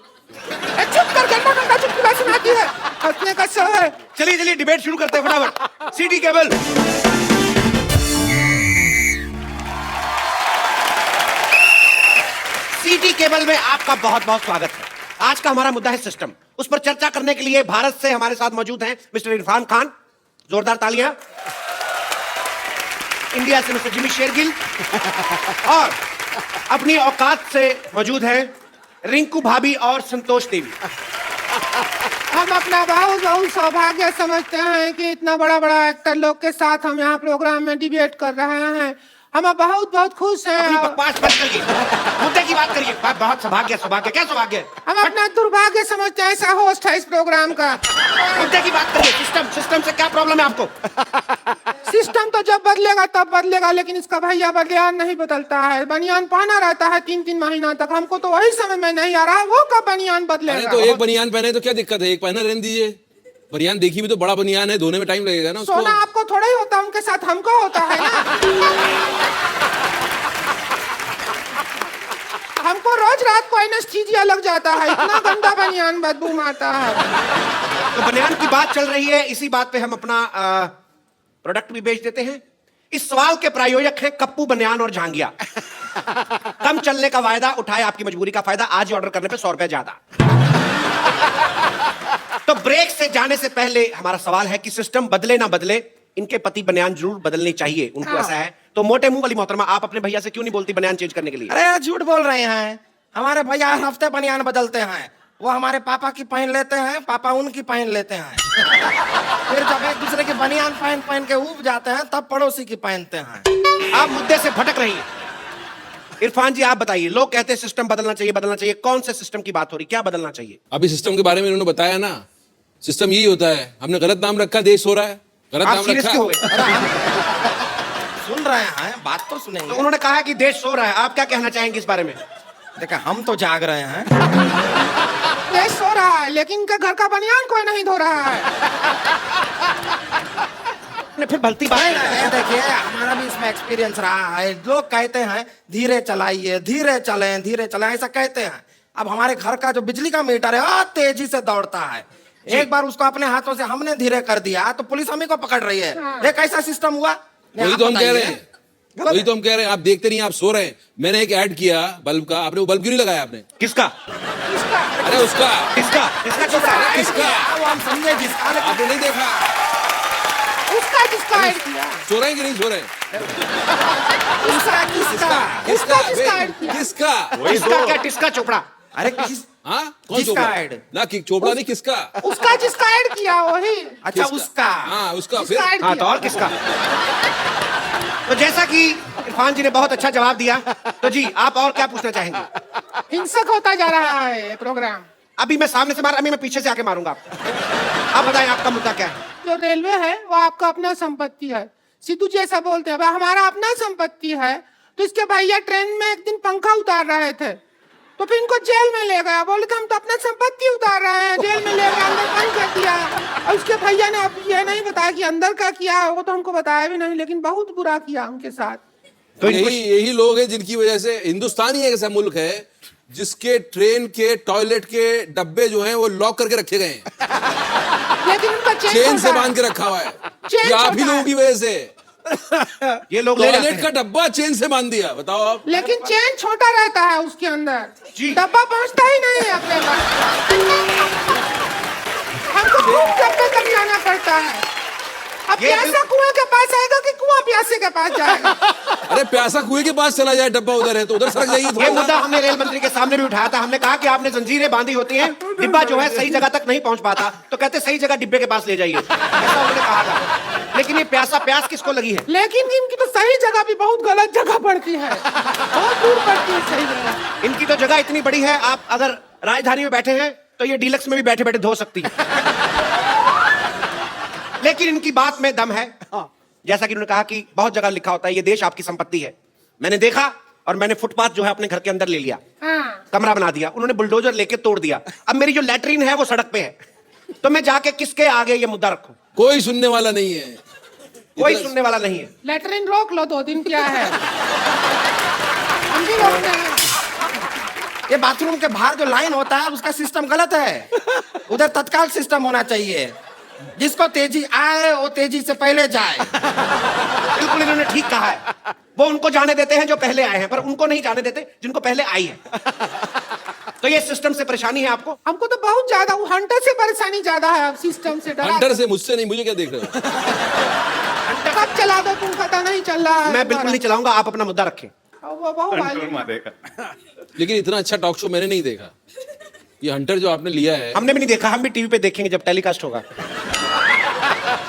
Speaker 5: चुप कर, गंदा चुटकुला सुनाती है, हंसने का शो है।
Speaker 1: चलिए डिबेट शुरू करते हैं फटाफट। सिटी केबल, सिटी केबल में आपका बहुत बहुत स्वागत है। आज का हमारा मुद्दा है सिस्टम। उस पर चर्चा करने के लिए भारत से हमारे साथ मौजूद हैं मिस्टर इरफान खान, जोरदार तालियां। इंडिया से मिस्टर जिमी शेरगिल और अपनी औकात से मौजूद हैं रिंकू भाभी और संतोष देवी।
Speaker 5: हम अपना बहुत बहुत सौभाग्य समझते हैं कि इतना बड़ा बड़ा एक्टर लोग के साथ हम यहाँ प्रोग्राम में डिबेट कर रहे हैं। हम बहुत बहुत खुश हैं।
Speaker 1: अपनी बकवास बंद करिए, मुद्दे की बात करिए। बहुत सौभाग्य, सौभाग्य क्या सौभाग्य?
Speaker 5: हम अपना दुर्भाग्य समझते हैं ऐसा होस्ट है इस प्रोग्राम का।
Speaker 1: मुद्दे की बात करिए। सिस्टम, सिस्टम से क्या प्रॉब्लम है आपको?
Speaker 5: सिस्टम तो जब बदलेगा तब बदलेगा, लेकिन इसका भैया बनियान नहीं बदलता है। बनियान पहना रहता है 3-3 महीना तक। हमको तो वही समझ में नहीं आ रहा है वो कब बनियान बदलेगा।
Speaker 2: तो एक बनियान पहने तो क्या दिक्कत है, एक पहना रहने दीजिए। बनियान देखी भी तो बड़ा बनियान है, धोने में टाइम लगेगा ना उसको।
Speaker 5: सोना आपको थोड़ा ही होता, उनके साथ हमको होता है ना। हमको रोज रात को एनेस्थीसिया लग जाता है, इतना गंदा बनियान बदबू मारता है।
Speaker 1: तो बनियान की बात चल रही है, इसी बात पे हम अपना प्रोडक्ट भी बेच देते हैं। इस सवाल के प्रायोजक हैं कप्पू बनियान और झांगिया। कम चलने का वायदा, उठाए आपकी मजबूरी का फायदा। आज ही ऑर्डर करने पे 100 रुपए ज्यादा। तो ब्रेक से जाने से पहले हमारा सवाल है कि सिस्टम बदले ना बदले, इनके पति बनियान जरूर बदलनी चाहिए, उनको ऐसा है। तो मोटे मुंह वाली मोहतरमा, आप अपने भैया से क्यों नहीं बोलती बनियान चेंज करने के लिए?
Speaker 11: अरे झूठ बोल रहे हैं, हमारे भैया हर हफ्ते बनियान बदलते हैं। वो हमारे पापा की पहन लेते हैं, पापा उनकी पहन लेते हैं। फिर जब एक दूसरे की बनियान पहन पहन के ऊब जाते हैं तब पड़ोसी की पहनते हैं।
Speaker 1: आप मुद्दे से भटक रही हैं। इरफान जी आप बताइए, लोग कहते हैं सिस्टम बदलना चाहिए, बदलना चाहिए। कौन से सिस्टम की बात हो रही, क्या बदलना चाहिए?
Speaker 2: अभी सिस्टम के बारे में इन्होंने बताया ना, सिस्टम यही होता है। हमने गलत नाम रखा, देश हो रहा है, गलत
Speaker 1: आप
Speaker 2: नाम
Speaker 1: सीरियस क्यों हो
Speaker 2: रखा।
Speaker 1: गए?
Speaker 11: सुन रहे हैं, बात तो सुनेंगे।
Speaker 1: तो उन्होंने कहा कि देश सो रहा है, आप क्या कहना चाहेंगे इस बारे में?
Speaker 11: देखा, हम तो जाग रहे हैं।
Speaker 5: देश सो रहा है लेकिन इनके घर का बनियान कोई नहीं धो रहा है।
Speaker 1: फिर भलती बात
Speaker 11: नहीं, देखिए हमारा भी इसमें एक्सपीरियंस रहा है। लोग कहते हैं धीरे चलाइए, धीरे चलें, धीरे चलें, ऐसा कहते हैं। अब हमारे घर का जो बिजली का मीटर है तेजी से दौड़ता है। एक बार उसको अपने हाथों से हमने धीरे कर दिया तो पुलिस हमें को पकड़ रही है। ये कैसा सिस्टम हुआ?
Speaker 2: वही तो हम कह रहे हैं, वही तो हम कह रहे हैं। आप देखते नहीं, आप सो रहे हैं। मैंने एक ऐड किया बल्ब का, आपने वो बल्ब क्यों नहीं लगाया आपने?
Speaker 1: किसका?
Speaker 2: अरे उसका,
Speaker 1: किसका? किसका चुप रहा है?
Speaker 2: किसका?
Speaker 11: वो हम समझे जिसका,
Speaker 2: आपने नहीं देखा?
Speaker 5: उसका जिसका ऐड किया,
Speaker 2: सो रहे हैं कि नहीं सो रहे?
Speaker 5: उसका किसका, उसका जिसका ऐड किया।
Speaker 2: किसका?
Speaker 1: किसका क्या? किसका चोपड़ा?
Speaker 11: अरे किस
Speaker 2: हाँ, कौन
Speaker 11: किसका
Speaker 2: चोपड़ा?
Speaker 11: ऐड?
Speaker 2: ना कि चोपड़ा नहीं, किसका?
Speaker 5: उसका जिसका ऐड किया वही।
Speaker 11: अच्छा उसका।
Speaker 2: हाँ उसका। फिर
Speaker 5: जिसका ऐड
Speaker 1: हाँ तो
Speaker 5: किया।
Speaker 1: और किसका? तो जैसा कि इरफान जी ने बहुत अच्छा जवाब दिया, तो जी आप और क्या पूछना चाहेंगे?
Speaker 5: हिंसक होता जा रहा है ये प्रोग्राम।
Speaker 1: अभी मैं सामने से मार, अभी मैं पीछे से आके मारूंगा आपको। आप बताएं आपका मुद्दा क्या है?
Speaker 5: जो रेलवे है वो आपका अपना संपत्ति है। सिद्धू जी ऐसा बोलते हैं, भाई हमारा अपना संपत्ति है। तो इसके भैया ट्रेन में एक दिन पंखा उतार रहे थे, तो फिर इनको जेल में ले गया। बोले तो हम तो अपना संपत्ति उतार रहे हैं, जेल में ले गए, अंदर बंद कर दिया। और उसके भैया ने अब ये नहीं बताया कि अंदर का किया, वो तो हमको बताया भी नहीं, लेकिन बहुत बुरा किया उनके साथ।
Speaker 2: तो यही लोग हैं जिनकी वजह से हिंदुस्तान ही एक ऐसा मुल्क है जिसके ट्रेन के टॉयलेट के डब्बे जो हैं वो लॉक करके रखे गए हैं,
Speaker 5: लेकिन उनका
Speaker 2: चेन से बांध के रखा हुआ है।
Speaker 5: चेन
Speaker 2: ये आप ही
Speaker 5: छोटा
Speaker 2: लोगों
Speaker 5: है।
Speaker 2: की वजह से
Speaker 1: ये लोग ले जाते
Speaker 2: टॉयलेट का
Speaker 1: हैं।
Speaker 2: डब्बा चेन से बांध दिया, बताओ आप।
Speaker 5: लेकिन चेन छोटा रहता है उसके अंदर,
Speaker 1: जी।
Speaker 5: डब्बा पहुंचता ही नहीं है अपने पास। हमको खूब डब्बे तक जाना पड़ता है। अब
Speaker 1: ये
Speaker 5: प्यासा कुएं के पास आएगा कि कुआं प्यासे के पास जाएगा?
Speaker 2: अरे प्यासा कुएं के पास चला जाए, डब्बा उधर है तो उधर सरक जाइए
Speaker 1: ये
Speaker 2: थोड़ा।
Speaker 1: मुद्दा हमने रेल मंत्री के सामने भी उठाया था। हमने कहा कि आपने जंजीरें बांधी होती हैं, डिब्बा जो है सही जगह तक नहीं पहुंच पाता, तो कहते सही जगह डिब्बे के पास ले जाइए, ऐसा उन्होंने कहा था। लेकिन ये प्यास किसको लगी है?
Speaker 5: लेकिन इनकी तो सही जगह भी बहुत गलत जगह पड़ती है, बहुत दूर पड़ती है सही जगह।
Speaker 1: इनकी तो जगह इतनी बड़ी है, आप अगर राजधानी में बैठे हैं तो ये डीलक्स में भी बैठे बैठे धो सकती है। लेकिन इनकी बात में दम है। जैसा कि उन्होंने कहा कि बहुत जगह लिखा होता है ये देश आपकी संपत्ति है। मैंने देखा और मैंने फुटपाथ जो है अपने घर के अंदर ले लिया, कमरा बना दिया। उन्होंने बुलडोजर लेके तोड़ दिया। अब मेरी जो लैट्रीन है वो सड़क पे है, तो मैं जाके किसके आगे ये मुद्दा रखूं?
Speaker 2: कोई सुनने वाला नहीं है,
Speaker 1: कोई सुनने वाला नहीं है।
Speaker 5: लेटरिन रोक लो 2 दिन, क्या है? हम भी रोकते हैं।
Speaker 11: ये बाथरूम के बाहर जो लाइन होता है उसका सिस्टम गलत है। उधर तत्काल सिस्टम होना चाहिए, जिसको तेजी आए वो तेजी से पहले जाए।
Speaker 1: बिल्कुल इन्होंने ठीक कहा है। वो उनको जाने देते हैं जो पहले आए हैं, पर उनको नहीं जाने देते जिनको पहले आई है। तो ये सिस्टम से परेशानी है आपको?
Speaker 5: हमको तो बहुत ज्यादा, वो हंटर से परेशानी ज्यादा है, अब सिस्टम से डरा।
Speaker 2: हंटर से, मुझसे नहीं, मुझे क्या देख रहे हो?
Speaker 5: कब चला दो तुम, पता नहीं चल रहा है।
Speaker 1: मैं बिल्कुल नहीं चलाऊंगा, आप अपना मुद्दा रखें।
Speaker 2: लेकिन इतना अच्छा टॉक शो मैंने नहीं देखा। ये हंटर जो आपने लिया है,
Speaker 1: हमने भी नहीं देखा, हम भी टीवी पे देखेंगे जब टेलीकास्ट होगा।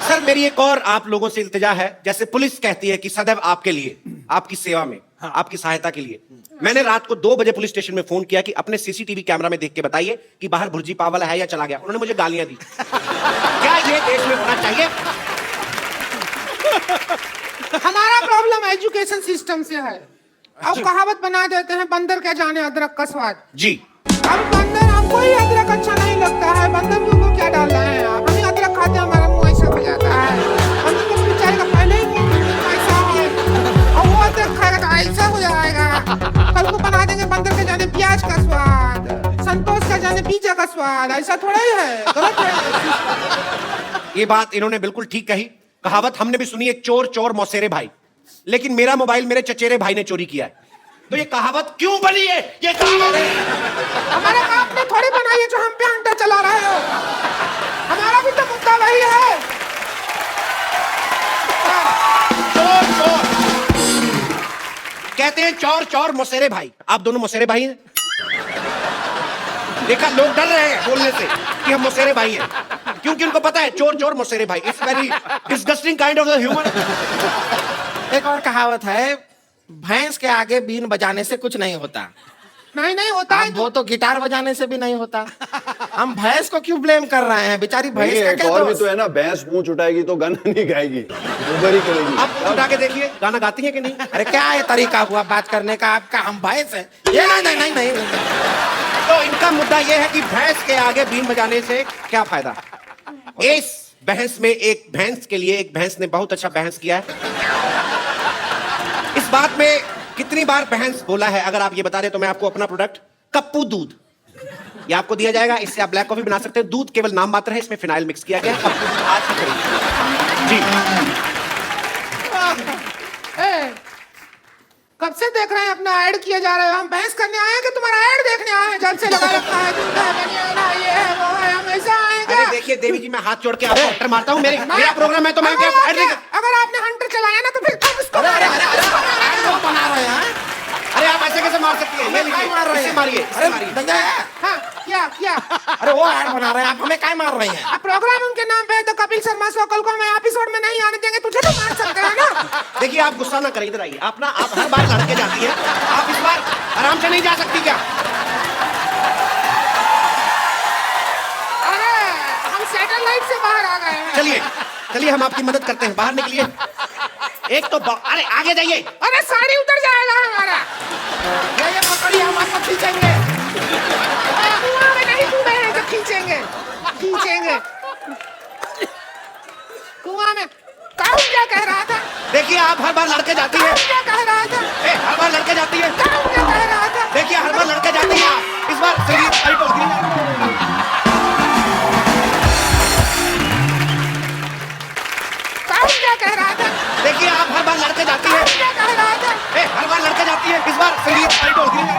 Speaker 1: सर मेरी एक और आप लोगों से इल्तिजा है, जैसे पुलिस कहती है कि सदैव आपके लिए, आपकी सेवा में, आपकी सहायता के लिए, मैंने रात को 2 बजे पुलिस स्टेशन में फोन किया कि अपने सीसीटीवी कैमरा में देख के बताइए कि बाहर भुर्जी पावला है या चला गया। उन्होंने मुझे गालियां दी। क्या ये देश में होना चाहिए?
Speaker 5: हमारा प्रॉब्लम एजुकेशन सिस्टम से है। अब कहावत बना देते हैं, बंदर क्या जाने अदरक का स्वाद।
Speaker 1: जी।
Speaker 5: अब बंदर, हमको ही अदरक अच्छा नहीं लगता है, बंदर के ऊपर क्या डाल रहे हैं आप? हम ही अदरक खाते हैं, हमारा मुंह ऐसा हो जाता है। बंदर को बेचारे का पहले ही मुंह ऐसा है, और वो अदरक खाएगा तो ऐसा हो जाएगा। कल को बना देंगे बंदर के जाने प्याज का स्वाद, संतोष का जाने पिज्जा का स्वाद। ऐसा थोड़ा ही है, गलत है।
Speaker 1: ये बात इन्होंने बिल्कुल ठीक कही। कहावत हमने भी सुनी है, चोर चोर मौसेरे भाई। लेकिन मेरा मोबाइल मेरे चचेरे भाई ने चोरी किया है, तो ये कहावत क्यों बनी है? ये कहावत
Speaker 5: हमारे आपने थोड़ी बनाई है जो हम पे हंटर चला रहे हो। हमारा भी तो मुद्दा वही है।
Speaker 1: चोर चोर कहते हैं, चोर चोर मौसेरे भाई। आप दोनों मौसेरे भाई हैं? देखा, लोग डर रहे हैं बोलने से कि हम मौसेरे भाई हैं, क्योंकि उनको पता है चोर चोर मौसेरे भाई। It's very disgusting kind of the human.
Speaker 11: एक और कहावत है, भैंस के आगे बीन बजाने से कुछ नहीं होता।
Speaker 5: नहीं होता है।
Speaker 11: वो तो गिटार बजाने से भी नहीं होता। हम भैंस को क्यों ब्लेम कर रहे हैं? बेचारी भैंस का
Speaker 4: एक
Speaker 11: क्या
Speaker 4: और भी
Speaker 11: दोष?
Speaker 4: तो है ना, भैंस पूंछ उठाएगी तो गाना नहीं गाएगी, ऊपर ही करेगी।
Speaker 1: आप उठा के देखिए, गाना गाती है कि नहीं?
Speaker 11: अरे क्या ये तरीका हुआ बात करने का आपका? हम भैंस है ये? नहीं।
Speaker 1: तो इनका मुद्दा यह है कि भैंस के आगे बीन बजाने से क्या फायदा? इस बहस में एक भैंस के लिए एक भैंस ने बहुत अच्छा बहस किया है। इस बात में कितनी बार बहस बोला है, अगर आप ये बता दें तो मैं आपको अपना प्रोडक्ट कप्पू दूध, ये आपको दिया जाएगा। इससे आप ब्लैक कॉफी बना सकते हैं। दूध केवल नाम मात्र है, इसमें फिनाइल मिक्स किया गया है। कप्पू दूध आज से खरीदिए। जी।
Speaker 5: कब से देख रहे हैं अपना ऐड किया जा रहा है? हम बहस करने आए हैं कि तुम्हारा ऐड देखने आए हैं? जब से लगा रखा है, दूध है, बनियान है, ये है, वो है, हम ऐसा आएंगे।
Speaker 1: अरे देखिए देवी जी, मैं हाथ जोड़ के आपको हंटर मारता हूँ। मेरा प्रोग्राम है तो मैं क्या ऐड नहीं कर-
Speaker 5: अगर आपने हंटर चलाया ना तो फिर हम उसको
Speaker 11: बना रहे हैं।
Speaker 1: अरे आप ऐसे कैसे मार सकती हैं? ये लीजिए,
Speaker 11: मार रहे
Speaker 1: इससे
Speaker 11: हैं?
Speaker 1: मारिए, इससे मारिए।
Speaker 5: हाँ, क्या
Speaker 11: अरे वो ऐड बना रहे हैं, आप हमें क्या मार रहे हैं?
Speaker 5: अब प्रोग्राम उनके नाम पे है तो कपिल शर्मा शो कल को हमें एपिसोड में नहीं आने देंगे, तुझे तो मार सकते हैं ना।
Speaker 1: देखिए आप गुस्सा ना करें, इधर आइए। आप हर बार लड़के जाती हैं, आप इस बार आराम से नहीं जा सकती क्या?
Speaker 5: अरे हम सैटेलाइट से बाहर आ गए हैं।
Speaker 1: चलिए हम आपकी मदद करते हैं, बाहर निकलिए। एक तो अरे आगे जाइए।
Speaker 5: अरे साड़ी उतर जाएगा हमारा।
Speaker 11: ये पकड़िए, हम आपको खींचेंगे।
Speaker 5: कुआं में नहीं डूबे हैं जो खींचेंगे। कुआं में काऊ क्या कह रहा था?
Speaker 1: देखिए आप हर बार लड़के जाती हैं।
Speaker 5: क्या कह रहा था?
Speaker 1: हर बार लड़के जाती है।
Speaker 5: काऊ क्या कह रहा था?
Speaker 1: देखिए हर बार लड़के जाती है, इस बार चलिए साइड पर गिरिए।
Speaker 5: काऊ क्या कह रहा था?
Speaker 1: देखिए आप हर बार लड़के जाती है।
Speaker 5: क्या कह रहा था?
Speaker 1: हर बार लड़के जाती है, इस बार चलिए साइड पर गिरिए।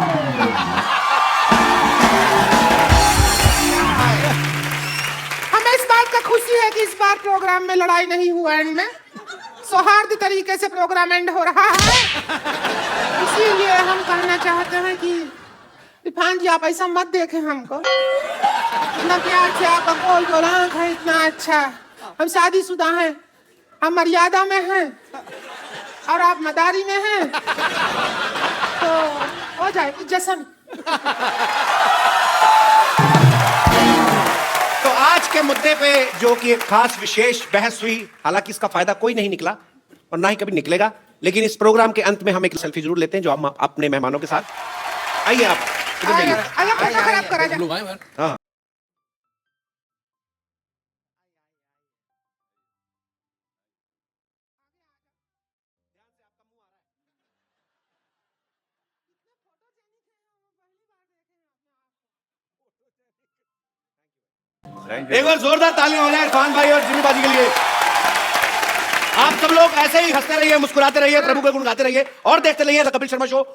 Speaker 5: हमें इस बात का खुशी है कि इस बार प्रोग्राम में लड़ाई नहीं हुआ, एंड में सौहार्द तरीके से प्रोग्राम एंड हो रहा है। इसीलिए हम कहना चाहते हैं कि इरफान जी आप ऐसा मत देखें हमको। इतना प्यार से आपका गोल गोल आँख है, इतना अच्छा। हम शादीशुदा हैं, हम मर्यादा में हैं और आप मदारी में हैं, तो हो जाए जश्न।
Speaker 1: तो आज के मुद्दे पे जो कि एक खास विशेष बहस हुई, हालांकि इसका फायदा कोई नहीं निकला और ना ही कभी निकलेगा, लेकिन इस प्रोग्राम के अंत में हम एक सेल्फी जरूर लेते हैं जो हम अपने मेहमानों के साथ। आइए आप इधर जाइए।
Speaker 5: खराब करा जाए।
Speaker 2: लोग आए यार।
Speaker 1: हाँ एक बार जोरदार तालियां हो जाए इरफान भाई और जिमी बाजी के लिए। आप सब लोग ऐसे ही हंसते रहिए, मुस्कुराते रहिए, प्रभु के गुण गाते रहिए और देखते रहिए द कपिल शर्मा शो।